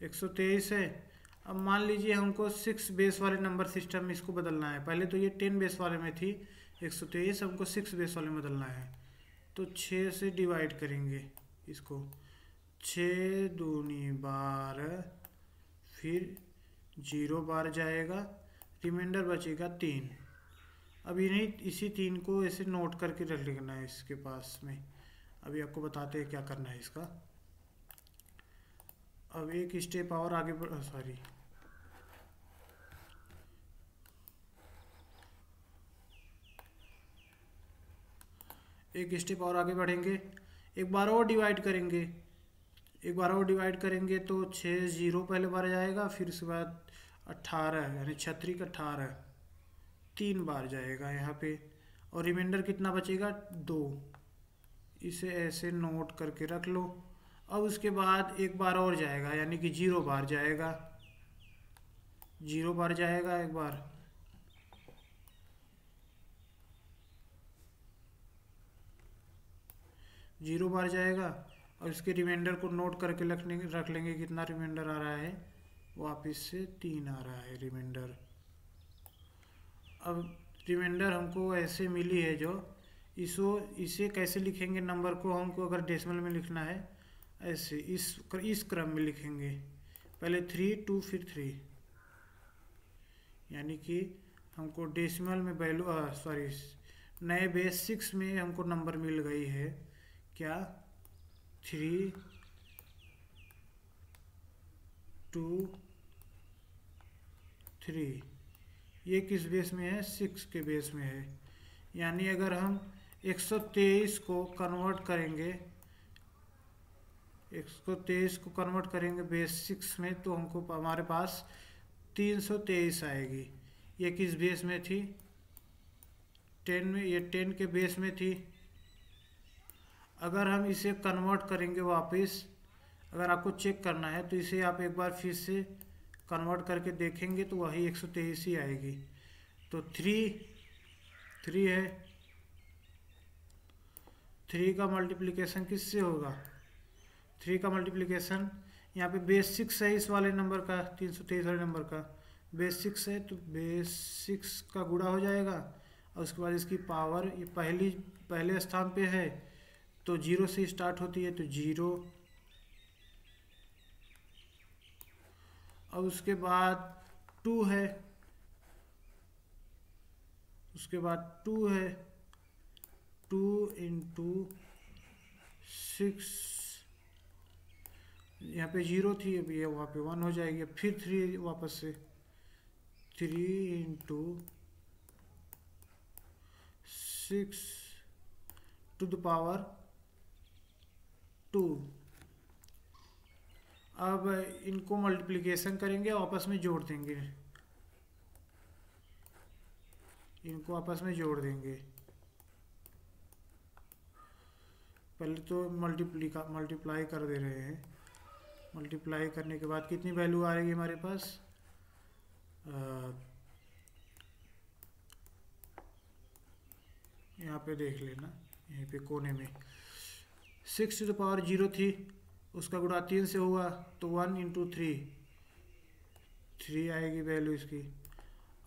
123 है। अब मान लीजिए हमको 6 बेस वाले नंबर सिस्टम में इसको बदलना है। पहले तो ये 10 बेस वाले में थी 123, हमको 6 बेस वाले में बदलना है। तो 6 से डिवाइड करेंगे इसको, 6 दूनी 12, फिर 0 बार जाएगा, रिमाइंडर बचेगा 3। अब इसी 3 को ऐसे नोट करके रख लेना है इसके पास में। अभी आपको बताते हैं क्या करना है इसका। अब एक स्टेप और आगे एक स्टेप और आगे बढ़ेंगे, एक बार और डिवाइड करेंगे। तो 6 0 पहले बार जाएगा, फिर उसके बाद 18 यानी 36 का 18 3 बार जाएगा यहाँ पे, और रिमाइंडर कितना बचेगा 2। इसे ऐसे नोट करके रख लो। अब उसके बाद एक बार और जाएगा, यानी कि 0 बार जाएगा, 0 बार जाएगा एक बार, और इसके रिमाइंडर को नोट करके रख लेंगे कितना रिमाइंडर आ रहा है, वापिस से 3 आ रहा है रिमाइंडर। अब रिमाइंडर हमको ऐसे मिली है जो इसे कैसे लिखेंगे नंबर को, हमको अगर डेसिमल में लिखना है ऐसे इस क्रम में लिखेंगे, पहले 3 2 फिर 3, यानी कि हमको डेसिमल में वैल्यू नए बेस 6 में हमको नंबर मिल गई है क्या, 3 2 3। ये किस बेस में है, 6 के बेस में है। यानी अगर हम 123 को कन्वर्ट करेंगे बेस 6 में, तो हमको हमारे पास 323 आएगी। ये किस बेस में थी, 10 में, ये 10 के बेस में थी। अगर हम इसे कन्वर्ट करेंगे वापस, अगर आपको चेक करना है तो इसे आप एक बार फिर से कन्वर्ट करके देखेंगे तो वही 123 ही आएगी। तो 3 है, 3 का मल्टीप्लिकेशन किससे होगा, 3 का मल्टीप्लिकेशन यहाँ पे बेस 6 है इस वाले नंबर का, 323 वाले नंबर का बेस 6 है, तो बेस 6 का गुणा हो जाएगा, और उसके बाद इसकी पावर ये पहले स्थान पे है तो 0 से स्टार्ट होती है, तो 0, और उसके बाद 2 है, 2 इंटू 6, यहाँ पे 0 थी, अब ये वहाँ पे 1 हो जाएगी। फिर 3 वापस से, 3 इंटू 6 टू द पावर 2। अब इनको मल्टीप्लिकेशन करेंगे, आपस में जोड़ देंगे, पहले तो मल्टीप्लाई कर दे रहे हैं। मल्टीप्लाई करने के बाद कितनी वैल्यू आ रही है हमारे पास, यहाँ पे देख लेना, यहीं पे कोने में 6 टू द पावर 0 थी, उसका गुणा 3 से हुआ तो 1 इंटू 3 आएगी वैल्यू इसकी।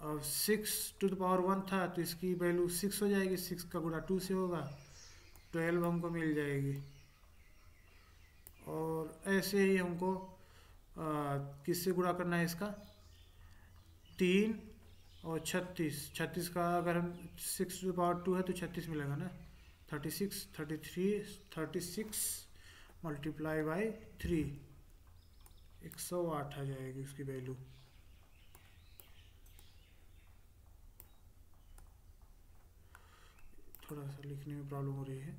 और 6 टू द पावर 1 था तो इसकी वैल्यू 6 हो जाएगी, 6 का गुणा 2 से होगा, 12 हमको मिल जाएगी। और ऐसे ही हमको किससे गुणा करना है इसका, 3 और 36 का अगर हम 6 टू द पावर 2 है तो 36 मिलेगा ना, 36 मल्टीप्लाई बाई 3, 108 आ जाएगी उसकी वैल्यू। थोड़ा सा लिखने में प्रॉब्लम हो रही है।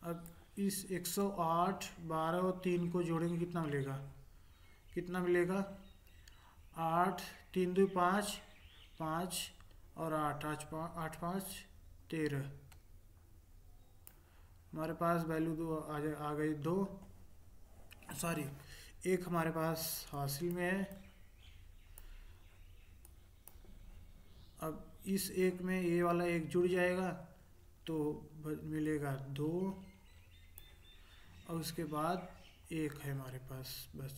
अब इस 108, 12 और 3 को जोड़ेंगे, कितना मिलेगा 8 3 2 5 5 और 8 8 5 13, हमारे पास वैल्यू दो आ गई, दो सॉरी एक हमारे पास हासिल में है। अब इस एक में ये वाला एक जुड़ जाएगा तो मिलेगा दो, और उसके बाद एक है हमारे पास बस,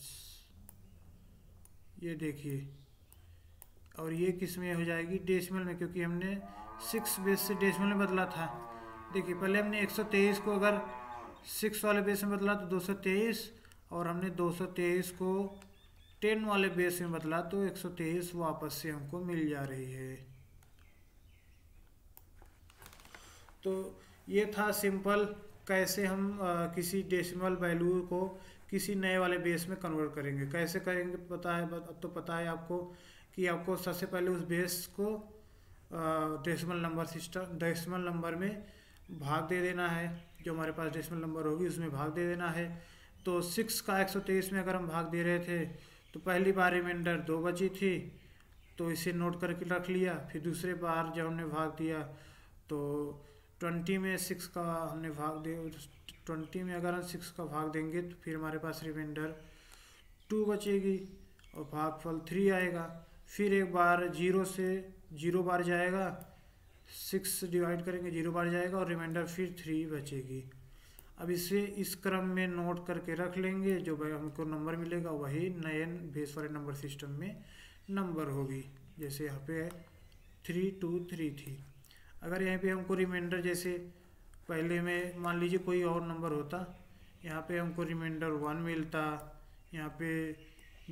ये देखिए। और ये किस में हो जाएगी, डेसिमल में, क्योंकि हमने 6 बेस से डेसिमल में बदला था। देखिए पहले हमने 123 को अगर 6 वाले बेस में बदला तो 223, और हमने 223 को 10 वाले बेस में बदला तो 123 वापस से हमको मिल जा रही है। तो ये था सिंपल कैसे हम किसी डेसिमल वैल्यू को किसी नए वाले बेस में कन्वर्ट करेंगे। कैसे करेंगे पता है, अब तो पता है आपको कि आपको सबसे पहले उस बेस को डेसिमल नंबर में भाग दे देना है। जो हमारे पास डेसिमल नंबर होगी उसमें भाग दे देना है। तो 6 का 123 में अगर हम भाग दे रहे थे तो पहली बार रिमाइंडर 2 बची थी, तो इसे नोट करके रख लिया। फिर दूसरे बार जब हमने भाग दिया तो 20 में 6 का हमने भाग दे 20 में अगर हम 6 का भाग देंगे तो फिर हमारे पास रिमाइंडर 2 बचेगी और भागफल 3 आएगा। फिर एक बार 0 से 0 बार जाएगा, 6 से डिवाइड करेंगे 0 बार जाएगा और रिमाइंडर फिर 3 बचेगी। अब इसे इस क्रम में नोट करके रख लेंगे, जो हमको नंबर मिलेगा वही नए बेस वाले नंबर सिस्टम में नंबर होगी। जैसे यहाँ पे है 323 थी। अगर यहाँ पे हमको रिमाइंडर जैसे पहले में मान लीजिए कोई और नंबर होता, यहाँ पे हमको रिमाइंडर 1 मिलता, यहाँ पे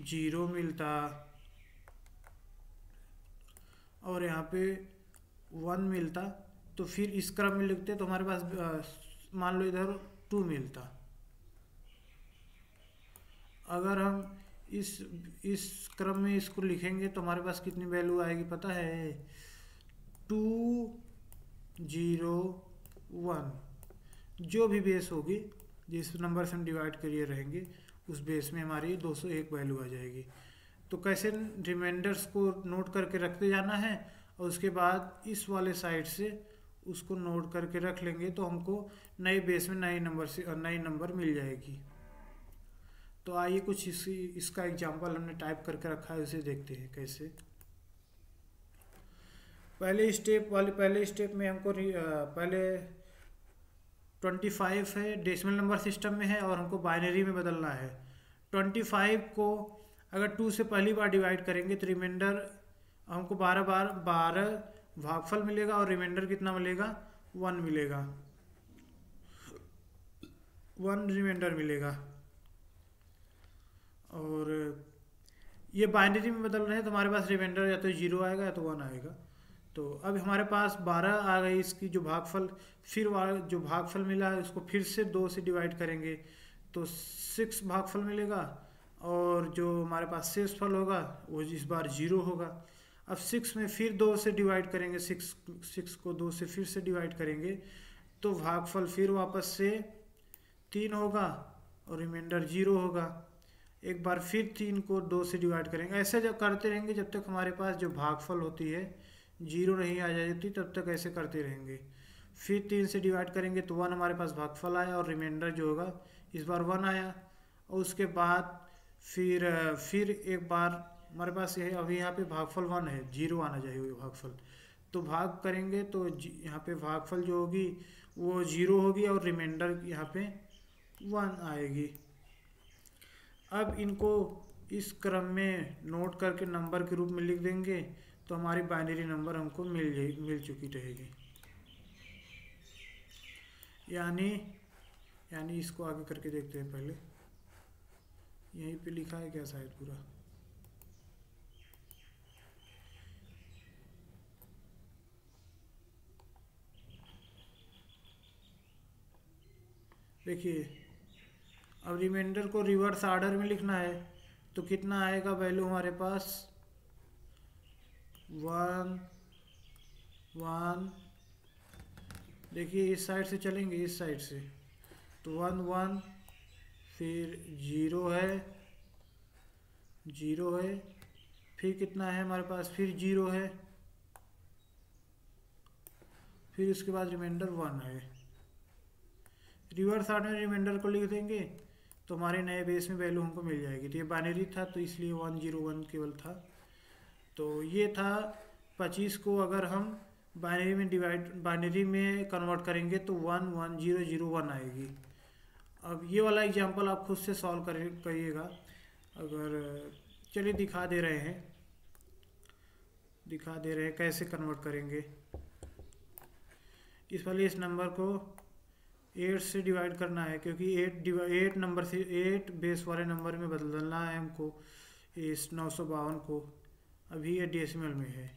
0 मिलता और यहाँ पे 1 मिलता, तो फिर इस क्रम में लिखते तो हमारे पास मान लो इधर 2 मिलता। अगर हम इस क्रम में इसको लिखेंगे तो हमारे पास कितनी वैल्यू आएगी पता है, 2 0 1। जो भी बेस होगी जिस नंबर से हम डिवाइड करिए रहेंगे उस बेस में हमारी 201 वैल्यू आ जाएगी। तो कैसे रिमाइंडर्स को नोट करके रखते जाना है और उसके बाद इस वाले साइड से उसको नोट करके रख लेंगे तो हमको नए बेस में नई नंबर मिल जाएगी। तो आइए कुछ इसका एग्जांपल हमने टाइप करके रखा है, उसे देखते हैं कैसे। पहले स्टेप में हमको पहले 25 है, डेसिमल नंबर सिस्टम में है और हमको बाइनरी में बदलना है। 25 को अगर 2 से पहली बार डिवाइड करेंगे तो रिमाइंडर हमको 12 भागफल मिलेगा और रिमाइंडर कितना मिलेगा, 1 मिलेगा, 1 रिमाइंडर मिलेगा। और ये बाइनरी में बदल रहे हैं तो हमारे पास रिमाइंडर या तो 0 आएगा या तो 1 आएगा। तो अब हमारे पास 12 आ गई इसकी जो भागफल, फिर जो भागफल मिला है उसको फिर से 2 से डिवाइड करेंगे तो 6 भागफल मिलेगा और जो हमारे पास शेष फल होगा वो इस बार 0 होगा। अब 6 में फिर 2 से डिवाइड करेंगे, 6 को 2 से फिर से डिवाइड करेंगे तो भागफल फिर वापस से 3 होगा और रिमाइंडर 0 होगा। एक बार फिर 3 को 2 से डिवाइड करेंगे। ऐसे जब करते रहेंगे जब तक हमारे पास जो भागफल होती है 0 नहीं आ जाती, तब तक ऐसे करते रहेंगे। फिर 3 से डिवाइड करेंगे तो 1 हमारे पास भागफल आया और रिमाइंडर जो होगा इस बार 1 आया। और उसके बाद फिर एक बार हमारे पास ये अभी यहाँ पे भागफल 1 है, 0 आना चाहिए भागफल, तो भाग करेंगे तो यहाँ पे भागफल जो होगी वो 0 होगी और रिमाइंडर यहाँ पे 1 आएगी। अब इनको इस क्रम में नोट करके नंबर के रूप में लिख देंगे तो हमारी बाइनरी नंबर हमको मिल चुकी रहेगी। यानी इसको आगे करके देखते हैं। पहले यहीं पे लिखा है क्या शायद पूरा, देखिए अब रिमाइंडर को रिवर्स ऑर्डर में लिखना है तो कितना आएगा वैल्यू हमारे पास 1 1। देखिए इस साइड से चलेंगे, इस साइड से तो 1 1, फिर 0 है, फिर कितना है हमारे पास, फिर 0 है, फिर उसके बाद रिमाइंडर 1 है, रिवर्स ऑर्डर में रिमाइंडर को लिख देंगे तो हमारे नए बेस में वैल्यू हमको मिल जाएगी। तो ये बाइनरी था तो इसलिए 101 केवल था। तो ये था 25 को अगर हम बाइनरी में कन्वर्ट करेंगे तो 11001 आएगी। अब ये वाला एग्जांपल आप खुद से सॉल्व करिएगा। अगर चलिए दिखा दे रहे हैं कैसे कन्वर्ट करेंगे। इस नंबर को 8 से डिवाइड करना है क्योंकि 8 नंबर से 8 बेस वाले नंबर में बदलना है हमको इस 952 को। अभी ये डेसिमल में है।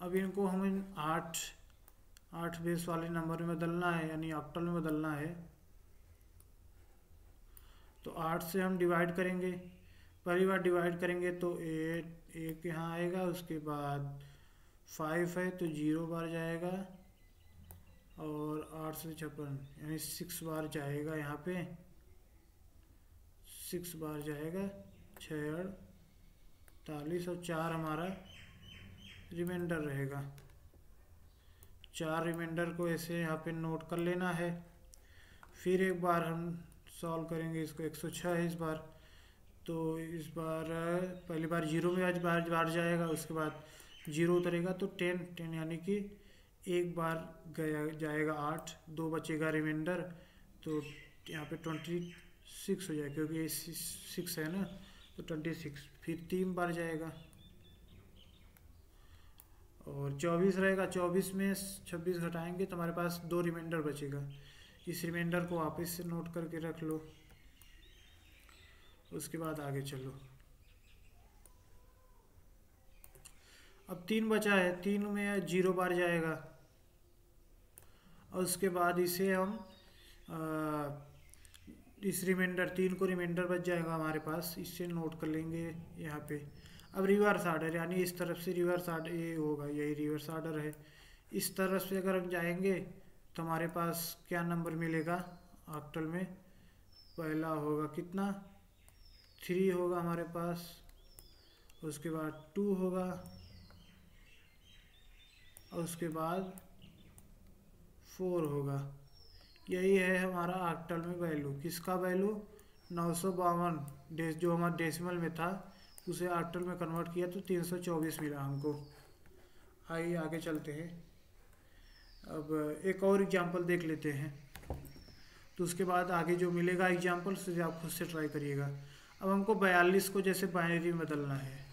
अब इनको हमें 8 बेस वाले नंबर में बदलना है, यानी ऑक्टल में बदलना है। तो 8 से हम डिवाइड करेंगे, पहली बार डिवाइड करेंगे तो 8 एक यहाँ आएगा, उसके बाद 5 है तो 0 बार जाएगा और 8 से 56 यानी 6 बार जाएगा। यहाँ पे 6 बार जाएगा, 6 48 और 4 हमारा रिमाइंडर रहेगा। 4 रिमाइंडर को ऐसे यहाँ पे नोट कर लेना है। फिर एक बार हम सॉल्व करेंगे इसको। 106 है इस बार, तो इस बार पहली बार 0 में आज बार जाएगा, उसके बाद 0 उतरेगा तो 10 यानी कि एक बार जाएगा 8, 2 बचेगा रिमाइंडर। तो यहाँ पे 26 हो जाएगा क्योंकि ये 6 है ना, तो 26। फिर 3 बार जाएगा और 24 रहेगा। 24 में 26 घटाएंगे तो हमारे पास 2 रिमाइंडर बचेगा। इस रिमाइंडर को वापस से नोट करके रख लो, उसके बाद आगे चलो। अब 3 बचा है, 3 में 0 बार जाएगा और उसके बाद इसे हम इस रिमाइंडर 3 को रिमाइंडर बच जाएगा हमारे पास, इससे नोट कर लेंगे यहाँ पे। अब रिवर्स ऑर्डर यानी इस तरफ से रिवर्स ऑर्डर ये होगा, यही रिवर्स ऑर्डर है। इस तरफ से अगर हम जाएंगे तो हमारे पास क्या नंबर मिलेगा ऑक्टल में। पहला होगा कितना 3 होगा हमारे पास, उसके बाद 2 होगा और उसके बाद 4 होगा। यही है हमारा ऑक्टल में वैल्यू। किसका वैल्यू 952 जो हमारा डेसिमल में था उसे ऑक्टल में कन्वर्ट किया तो 324 मिला हमको। आइए आगे चलते हैं। अब एक और एग्जांपल देख लेते हैं, तो उसके बाद आगे जो मिलेगा एग्जांपल उसे आप खुद से ट्राई करिएगा। अब हमको 42 को जैसे बाइनरी में बदलना है।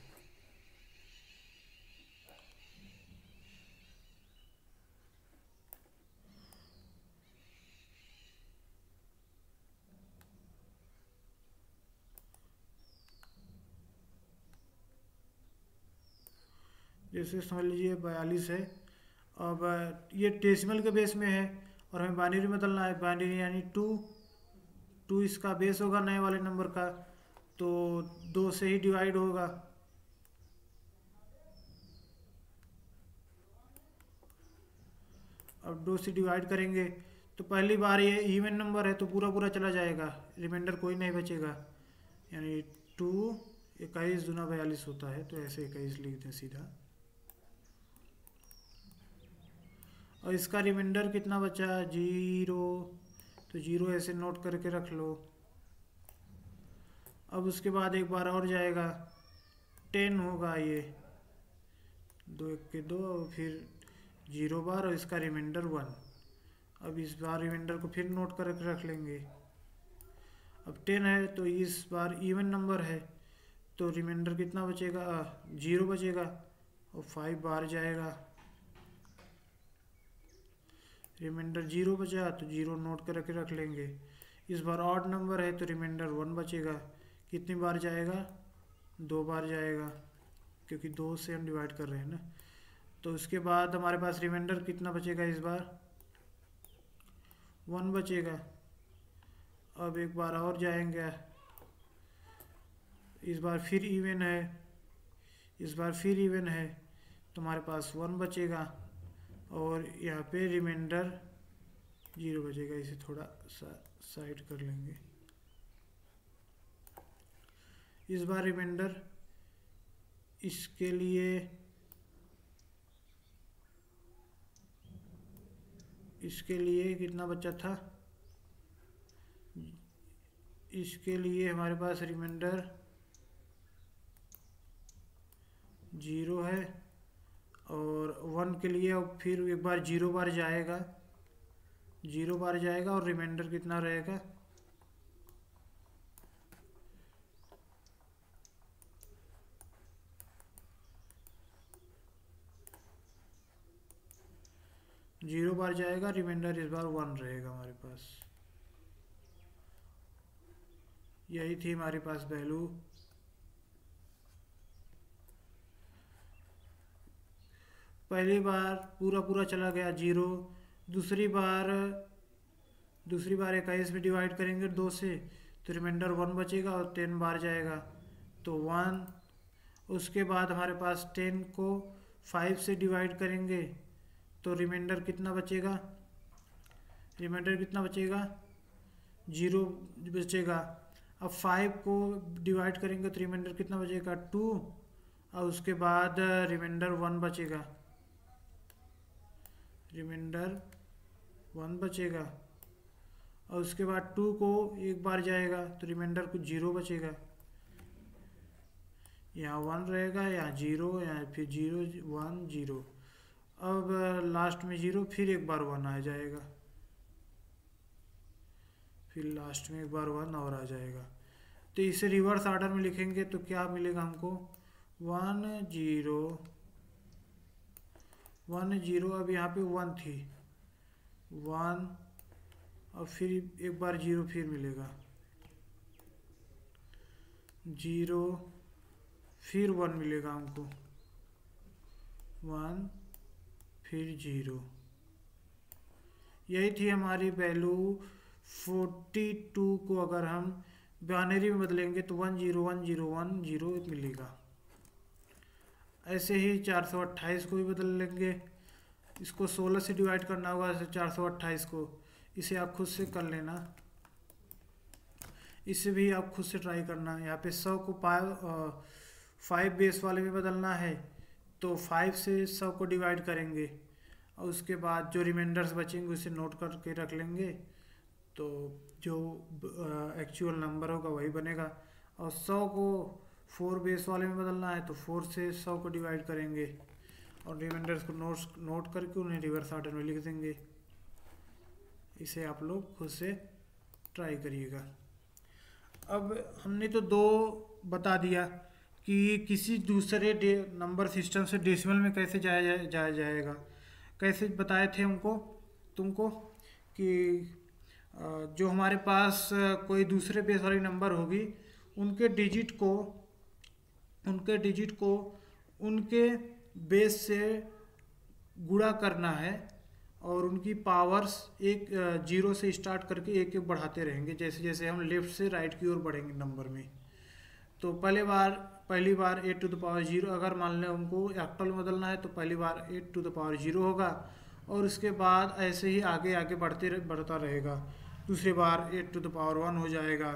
जैसे समझ लीजिए 42 है। अब ये डेसिमल के बेस में है और हमें बाइनरी में बदलना है। बाइनरी यानी 2 इसका बेस होगा नए वाले नंबर का, तो 2 से ही डिवाइड होगा। अब 2 से डिवाइड करेंगे तो पहली बार ये इवन नंबर है तो पूरा पूरा चला जाएगा, रिमाइंडर कोई नहीं बचेगा। यानी 2 21 दूना 42 होता है, तो ऐसे 21 लिख दें सीधा। और इसका रिमाइंडर कितना बचा 0, तो 0 ऐसे नोट करके रख लो। अब उसके बाद एक बार और जाएगा 10 होगा, ये 2 1 के 2 और फिर 0 बार और इसका रिमाइंडर 1। अब इस बार रिमाइंडर को फिर नोट करके रख लेंगे। अब 10 है तो इस बार इवन नंबर है तो रिमाइंडर कितना बचेगा 0 बचेगा और 5 बार जाएगा। रिमाइंडर 0 बचा तो 0 नोट करके रख लेंगे। इस बार ऑड नंबर है तो रिमाइंडर 1 बचेगा। कितनी बार जाएगा 2 बार जाएगा क्योंकि 2 से हम डिवाइड कर रहे हैं ना। तो उसके बाद हमारे पास रिमाइंडर कितना बचेगा इस बार 1 बचेगा। अब एक बार और जाएंगे, इस बार फिर इवन है, तो हमारे पास 1 बचेगा और यहाँ पे रिमाइंडर 0 बचेगा। इसे थोड़ा सा साइड कर लेंगे। इस बार रिमाइंडर इसके लिए इसके लिए कितना बचा था, इसके लिए हमारे पास रिमाइंडर 0 है, और 1 के लिए अब फिर एक बार 0 बार जाएगा, 0 बार जाएगा और रिमाइंडर कितना रहेगा, जीरो बार जाएगा, रिमाइंडर इस बार 1 रहेगा हमारे पास। यही थी हमारे पास वैल्यू। पहली बार पूरा पूरा चला गया 0, दूसरी बार 21 में डिवाइड करेंगे 2 से तो रिमाइंडर 1 बचेगा और 10 बार जाएगा तो 1। उसके बाद हमारे पास 10 को 5 से डिवाइड करेंगे तो रिमाइंडर कितना बचेगा, 0 बचेगा। अब 5 को डिवाइड करेंगे तो रिमाइंडर कितना बचेगा, 2, और उसके बाद रिमाइंडर 1 बचेगा, और उसके बाद 2 को एक बार जाएगा तो रिमाइंडर कुछ 0 बचेगा, यहाँ 1 रहेगा, यहाँ 0, यहाँ फिर 0 1 0, अब लास्ट में 0, फिर एक बार 1 आ जाएगा, फिर लास्ट में एक बार 1 और आ जाएगा। तो इसे रिवर्स ऑर्डर में लिखेंगे तो क्या मिलेगा हमको, 1 0 1 0, अब यहाँ पे 1 थी, 1 और फिर एक बार 0 फिर मिलेगा, 0 फिर 1 मिलेगा हमको, 1 फिर 0। यही थी हमारी वैल्यू। 42 को अगर हम बाइनरी में बदलेंगे तो 1 0 1 0 1 0 मिलेगा। ऐसे ही 428 को भी बदल लेंगे, इसको 16 से डिवाइड करना होगा 428 को, इसे आप खुद से कर लेना, इसे भी आप खुद से ट्राई करना। यहाँ पे 100 को 5 बेस वाले में बदलना है तो 5 से 100 को डिवाइड करेंगे और उसके बाद जो रिमाइंडर्स बचेंगे उसे नोट करके रख लेंगे, तो जो एक्चुअल नंबर होगा वही बनेगा। और 100 को 4 बेस वाले में बदलना है तो 4 से 100 को डिवाइड करेंगे और रिमाइंडर्स को नोट करके उन्हें रिवर्स ऑर्डर में लिख देंगे। इसे आप लोग खुद से ट्राई करिएगा। अब हमने तो 2 बता दिया कि किसी दूसरे नंबर सिस्टम से डेसिमल में कैसे जाया जाएगा। कैसे बताए थे तुमको कि जो हमारे पास कोई दूसरे बेस वाली नंबर होगी उनके डिजिट को उनके बेस से गुणा करना है और उनकी पावर्स 0 से स्टार्ट करके 1 1 बढ़ाते रहेंगे जैसे जैसे हम लेफ्ट से राइट की ओर बढ़ेंगे नंबर में। तो पहली बार 8 टू द पावर 0, अगर मान लें उनको ऑक्टल में बदलना है तो पहली बार 8 टू द पावर 0 होगा और उसके बाद ऐसे ही आगे आगे बढ़ता रहेगा। दूसरी बार 8 टू द पावर 1 हो जाएगा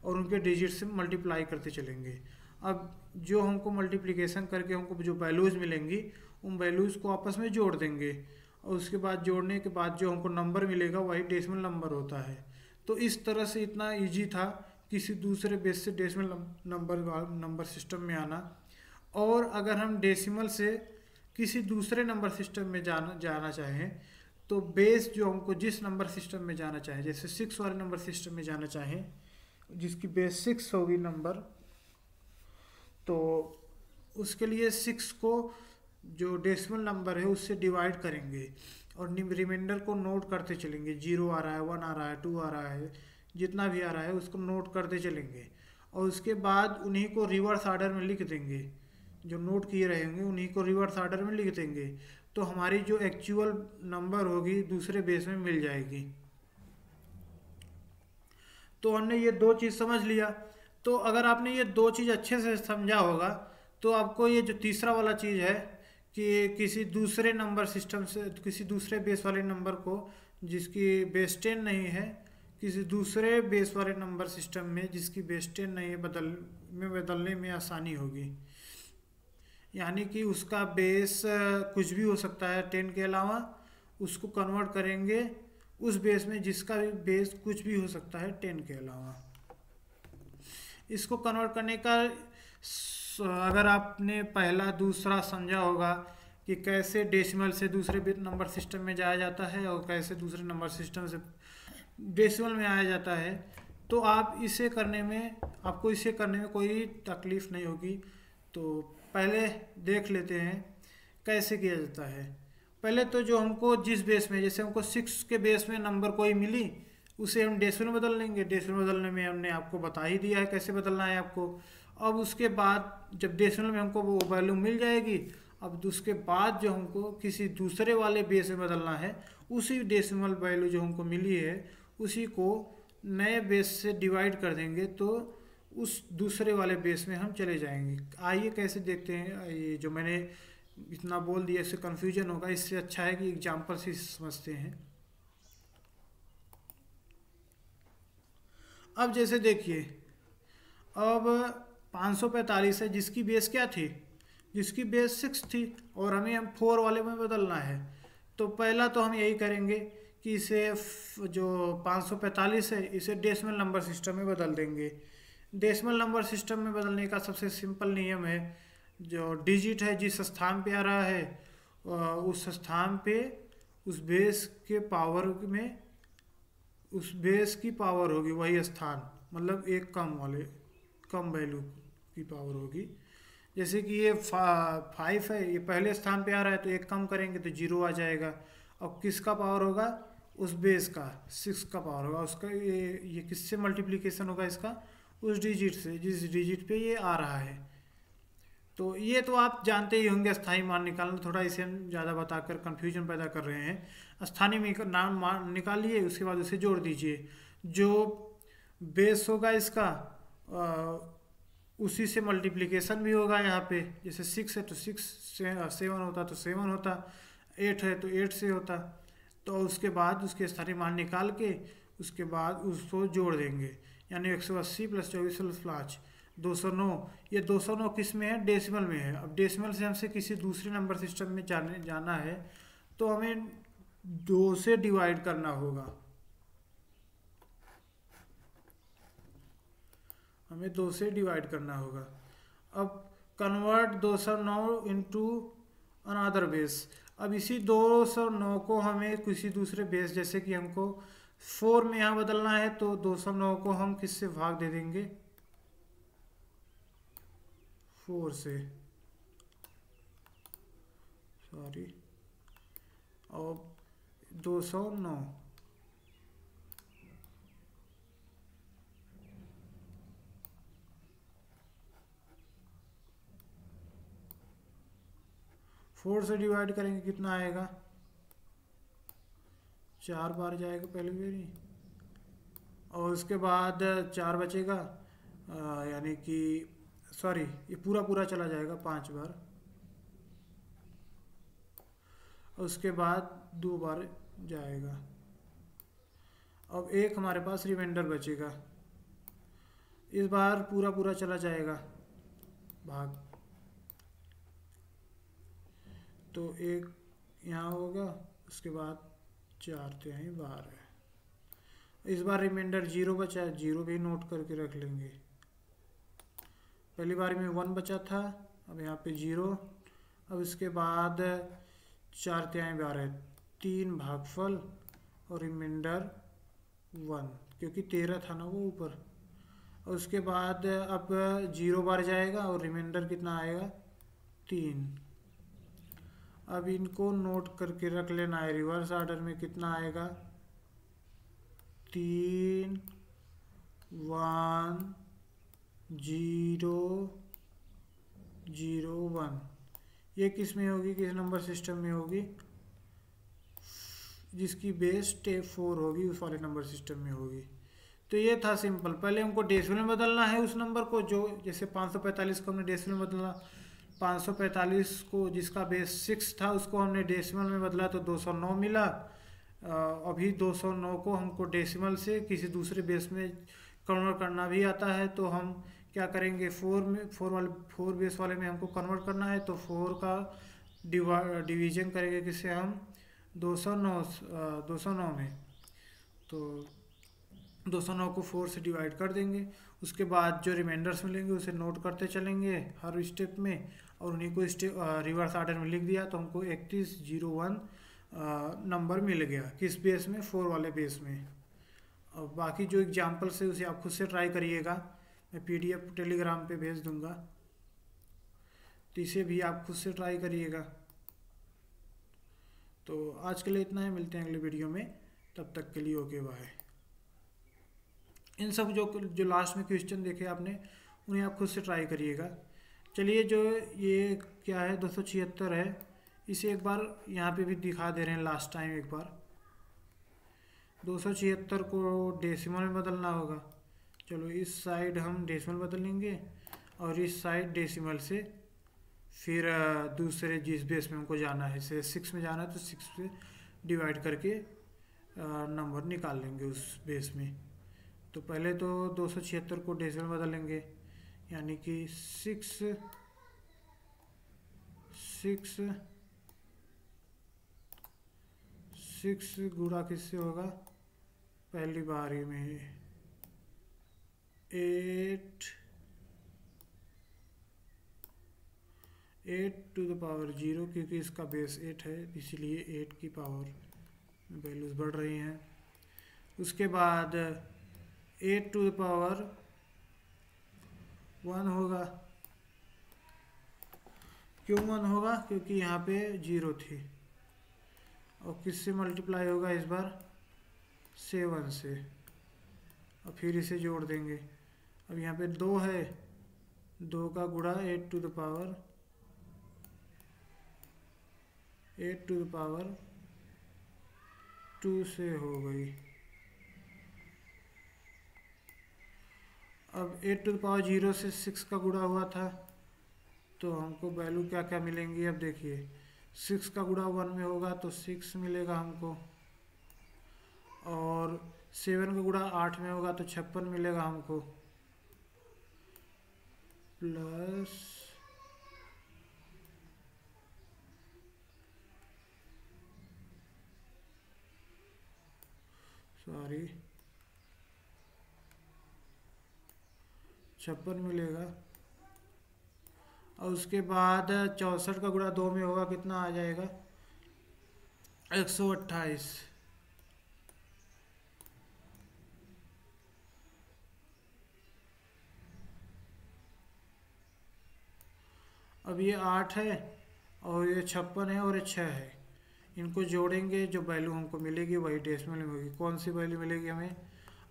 और उनके डिजिट से मल्टीप्लाई करते चलेंगे। अब जो हमको मल्टीप्लिकेशन करके हमको जो वैल्यूज़ मिलेंगी उन वैल्यूज़ को आपस में जोड़ देंगे और उसके बाद जोड़ने के बाद जो हमको नंबर मिलेगा वही डेसिमल नंबर होता है। तो इस तरह से इतना इजी था किसी दूसरे बेस से डेसिमल नंबर सिस्टम में आना। और अगर हम डेसिमल से किसी दूसरे नंबर सिस्टम में जाना चाहें तो बेस जो हमको जिस नंबर सिस्टम में जाना चाहें, जैसे 6 वाले नंबर सिस्टम में जाना चाहें जिसकी बेस 6 होगी नंबर, तो उसके लिए 6 को जो डेसिमल नंबर है उससे डिवाइड करेंगे और रिमाइंडर को नोट करते चलेंगे। 0 आ रहा है, 1 आ रहा है, 2 आ रहा है, जितना भी आ रहा है उसको नोट करते चलेंगे और उसके बाद उन्हीं को रिवर्स ऑर्डर में लिख देंगे। जो नोट किए रहेंगे उन्हीं को रिवर्स ऑर्डर में लिख देंगे तो हमारी जो एक्चुअल नंबर होगी दूसरे बेस में मिल जाएगी। तो हमने ये 2 चीज़ समझ लिया। तो अगर आपने ये 2 चीज़ अच्छे से समझा होगा तो आपको ये जो तीसरा वाला चीज़ है कि किसी दूसरे नंबर सिस्टम से किसी दूसरे बेस वाले नंबर को जिसकी बेस 10 नहीं है, किसी दूसरे बेस वाले नंबर सिस्टम में जिसकी बेस 10 नहीं है बदलने में आसानी होगी। यानी कि उसका बेस कुछ भी हो सकता है 10 के अलावा उसको कन्वर्ट करेंगे उस बेस में जिसका भी बेस कुछ भी हो सकता है 10 के अलावा। इसको कन्वर्ट करने का अगर आपने पहला दूसरा समझा होगा कि कैसे डेसिमल से दूसरे नंबर सिस्टम में जाया जाता है और कैसे दूसरे नंबर सिस्टम से डेसिमल में आया जाता है, तो आप इसे करने में आपको इसे करने में कोई तकलीफ नहीं होगी। तो पहले देख लेते हैं कैसे किया जाता है। पहले तो जो हमको जिस बेस में, जैसे हमको 6 के बेस में नंबर कोई मिली, उसे हम डेसिमल में बदल लेंगे। डेसिमल बदलने में हमने आपको बता ही दिया है कैसे बदलना है आपको। अब उसके बाद जब डेसिमल में हमको वो वैल्यू मिल जाएगी, अब उसके बाद जो हमको किसी दूसरे वाले बेस में बदलना है, उसी डेसिमल वैल्यू जो हमको मिली है उसी को नए बेस से डिवाइड कर देंगे, तो उस दूसरे वाले बेस में हम चले जाएंगे। आइए कैसे देखते हैं। ये जो मैंने इतना बोल दिया इससे कन्फ्यूजन होगा, इससे अच्छा है कि एग्जाम्पल से समझते हैं। अब जैसे देखिए, अब 545 है जिसकी बेस क्या थी, जिसकी बेस 6 थी और हमें हम 4 वाले में बदलना है। तो पहला तो हम यही करेंगे कि इसे जो 545 है इसे डेसिमल नंबर सिस्टम में बदल देंगे। डेसिमल नंबर सिस्टम में बदलने का सबसे सिंपल नियम है, जो डिजिट है जिस स्थान पे आ रहा है उस स्थान पे उस बेस के पावर में उस बेस की पावर होगी वही स्थान, मतलब एक कम वैल्यू की पावर होगी। जैसे कि ये 5 है, ये पहले स्थान पे आ रहा है तो एक कम करेंगे तो 0 आ जाएगा। अब किसका पावर होगा, उस बेस का 6 का पावर होगा। उसका ये किससे मल्टीप्लिकेशन होगा इसका, उस डिजिट से जिस डिजिट पे ये आ रहा है। तो ये तो आप जानते ही होंगे स्थायी मान निकालना, थोड़ा इसे हम ज़्यादा बताकर कन्फ्यूजन पैदा कर रहे हैं। स्थानीय मान निकालिए, उसके बाद उसे जोड़ दीजिए। जो बेस होगा इसका उसी से मल्टीप्लिकेशन भी होगा यहाँ पे। जैसे 6 है तो 6 से 7 होता तो 7 होता, 8 है तो 8 से होता। तो उसके बाद उसके स्थानीय मान निकाल के उसके बाद उसको जोड़ देंगे, यानी 180 + 24 + 5 209। ये 209 किस में है, डेसिमल में है। अब डेसिमल से हमसे किसी दूसरे नंबर सिस्टम में जाना है तो हमें 2 से डिवाइड करना होगा। हमें 2 से डिवाइड करना होगा। अब कन्वर्ट 209 इनटू अनदर बेस। अब इसी 209 को हमें किसी दूसरे बेस, जैसे कि हमको 4 में यहाँ बदलना है, तो 209 को हम किससे भाग दे देंगे, 4 से, सॉरी। और 209 4 से डिवाइड करेंगे कितना आएगा, 4 बार जाएगा पहली बारी, और उसके बाद 4 बचेगा, यानी कि सॉरी ये पूरा चला जाएगा 5 बार, और उसके बाद 2 बार जाएगा। अब एक हमारे पास रिमाइंडर बचेगा, इस बार पूरा चला जाएगा भाग, तो एक यहाँ होगा, उसके बाद 4 बार है। इस बार रिमाइंडर 0 बचा है, 0 भी नोट करके रख लेंगे। पहली बार में 1 बचा था, अब यहाँ पे 0। अब इसके बाद 4 बार है, 3 भागफल और रिमाइंडर 1, क्योंकि 13 था ना वो ऊपर। और उसके बाद अब 0 बार जाएगा और रिमाइंडर कितना आएगा, 3। अब इनको नोट करके रख लेना है, रिवर्स ऑर्डर में कितना आएगा, 3 1 0 0 1। ये किस में होगी, किस नंबर सिस्टम में होगी, जिसकी बेस 4 होगी उस वाले नंबर सिस्टम में होगी। तो ये था सिंपल। पहले हमको डेसिमल में बदलना है उस नंबर को, जो जैसे 545 को हमने डेसिमल में बदला, 545 को जिसका बेस 6 था उसको हमने डेसिमल में बदला तो 209 मिला। अभी 209 को हमको डेसिमल से किसी दूसरे बेस में कन्वर्ट करना भी आता है, तो हम क्या करेंगे, 4 बेस वाले में हमको कन्वर्ट करना है, तो 4 का डिवीजन करेंगे किससे, हम 209 209 में, तो 209 को 4 से डिवाइड कर देंगे। उसके बाद जो रिमाइंडर्स मिलेंगे उसे नोट करते चलेंगे हर स्टेप में, और उन्हीं को स्टेप रिवर्स ऑर्डर में लिख दिया तो हमको 3101 नंबर मिल गया। किस बेस में? 4 वाले बेस में। और बाकी जो एग्जाम्पल्स है उसे आप खुद से ट्राई करिएगा, मैं PDF टेलीग्राम पे भेज दूंगा, तो इसे भी आप खुद से ट्राई करिएगा। तो आज के लिए इतना है, मिलते हैं अगले वीडियो में, तब तक के लिए ओके बाय। इन सब जो लास्ट में क्वेश्चन देखे आपने उन्हें आप खुद से ट्राई करिएगा। चलिए, जो ये क्या है 276 है, इसे एक बार यहाँ पे भी दिखा दे रहे हैं लास्ट टाइम एक बार। 276 को डेसिमल में बदलना होगा। चलो इस साइड हम डेसिमल बदलेंगे और इस साइड डेसिमल से, फिर दूसरे जिस बेस में हमको जाना है, जैसे 6 में जाना है तो 6 से डिवाइड करके नंबर निकाल लेंगे उस बेस में। तो पहले तो 276 को डेसिमल बदलेंगे, यानी कि 6 गुणा किससे होगा? पहली बारी में 8 टू द पावर 0, क्योंकि इसका बेस 8 है इसलिए 8 की पावर वैल्यूज बढ़ रही हैं। उसके बाद 8 टू द पावर 1 होगा। क्यों 1 होगा? क्योंकि यहाँ पे 0 थी। और किससे मल्टीप्लाई होगा इस बार? 7 से, और फिर इसे जोड़ देंगे। अब यहाँ पे 2 है, 2 का गुणा 8 टू द पावर 2 से हो गई। अब 8 टू द पावर 0 से 6 का गुणा हुआ था, तो हमको वैल्यू क्या क्या मिलेंगी? अब देखिए, 6 का गुणा 1 में होगा तो 6 मिलेगा हमको, और 7 का गुणा 8 में होगा तो 56 मिलेगा हमको, प्लस 56 मिलेगा। और उसके बाद 64 का गुणा 2 में होगा, कितना आ जाएगा? 128। अब ये 8 है और ये 56 है और ये 6 है, इनको जोड़ेंगे, जो वैल्यू हमको मिलेगी वही डेसिमल में होगी। कौन सी वैल्यू मिलेगी हमें?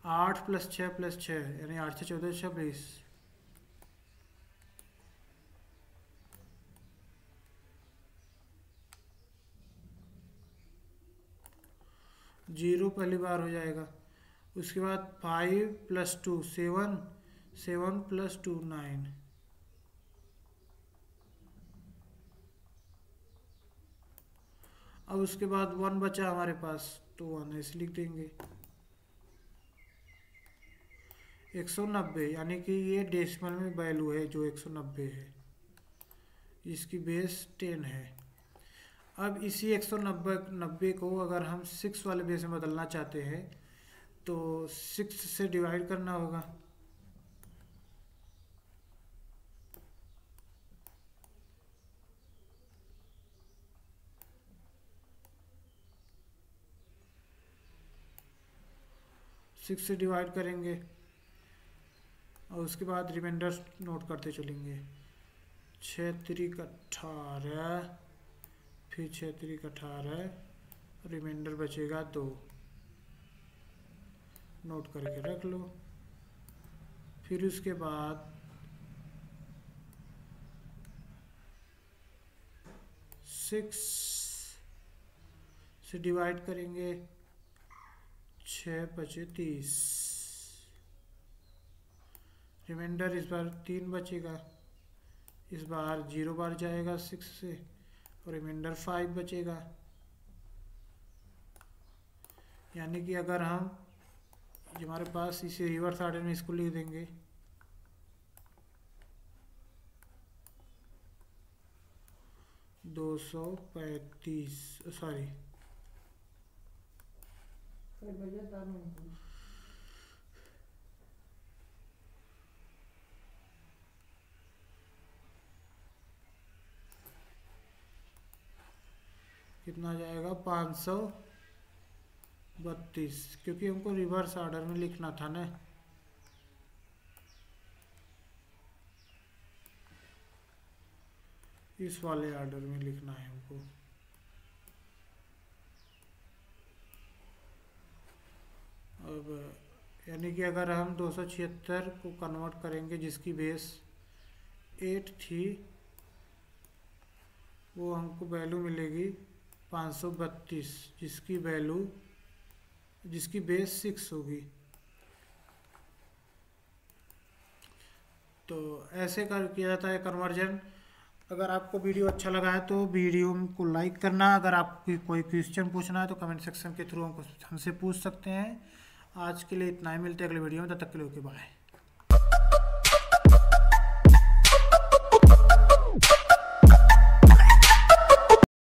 8 + 6 + 6, यानी 8 से 14 26। 0 पहली बार हो जाएगा। उसके बाद 5 + 2 7, 7 + 2 9। अब उसके बाद 1 बचा हमारे पास, तो 1 ऐसे लिख देंगे। 190, यानी कि ये डेसिमल में वैल्यू है जो 190 है, इसकी बेस 10 है। अब इसी 190 को अगर हम 6 वाले बेस में बदलना चाहते हैं तो 6 से डिवाइड करना होगा। सिक्स से डिवाइड करेंगे और उसके बाद रिमाइंडर नोट करते चलेंगे। 6 3 18, फिर 6 3 18, रिमाइंडर बचेगा 2, नोट करके रख लो। फिर उसके बाद 6 से डिवाइड करेंगे, 6 बचे 30, रिमाइंडर इस बार 3 बचेगा, इस बार 0 बार जाएगा 6 से, और रिमाइंडर 5 बचेगा। यानी कि अगर हम हमारे पास इसे रिवर्स ऑर्डर में इसको लिख देंगे, दो 235, सॉरी कितना जाएगा 532, क्योंकि हमको रिवर्स ऑर्डर में लिखना था ना। इस वाले ऑर्डर में लिखना है हमको। अब यानी कि अगर हम 276 को कन्वर्ट करेंगे, जिसकी बेस 8 थी, वो हमको वैल्यू मिलेगी 532, जिसकी बेस 6 होगी। तो ऐसे कर किया जाता है कन्वर्जन। अगर आपको वीडियो अच्छा लगा है तो वीडियो को लाइक करना। अगर आपको कोई क्वेश्चन पूछना है तो कमेंट सेक्शन के थ्रू हमसे पूछ सकते हैं। आज के लिए इतना ही, मिलते हैं अगले वीडियो में, तब तक के लिए ओके बाय।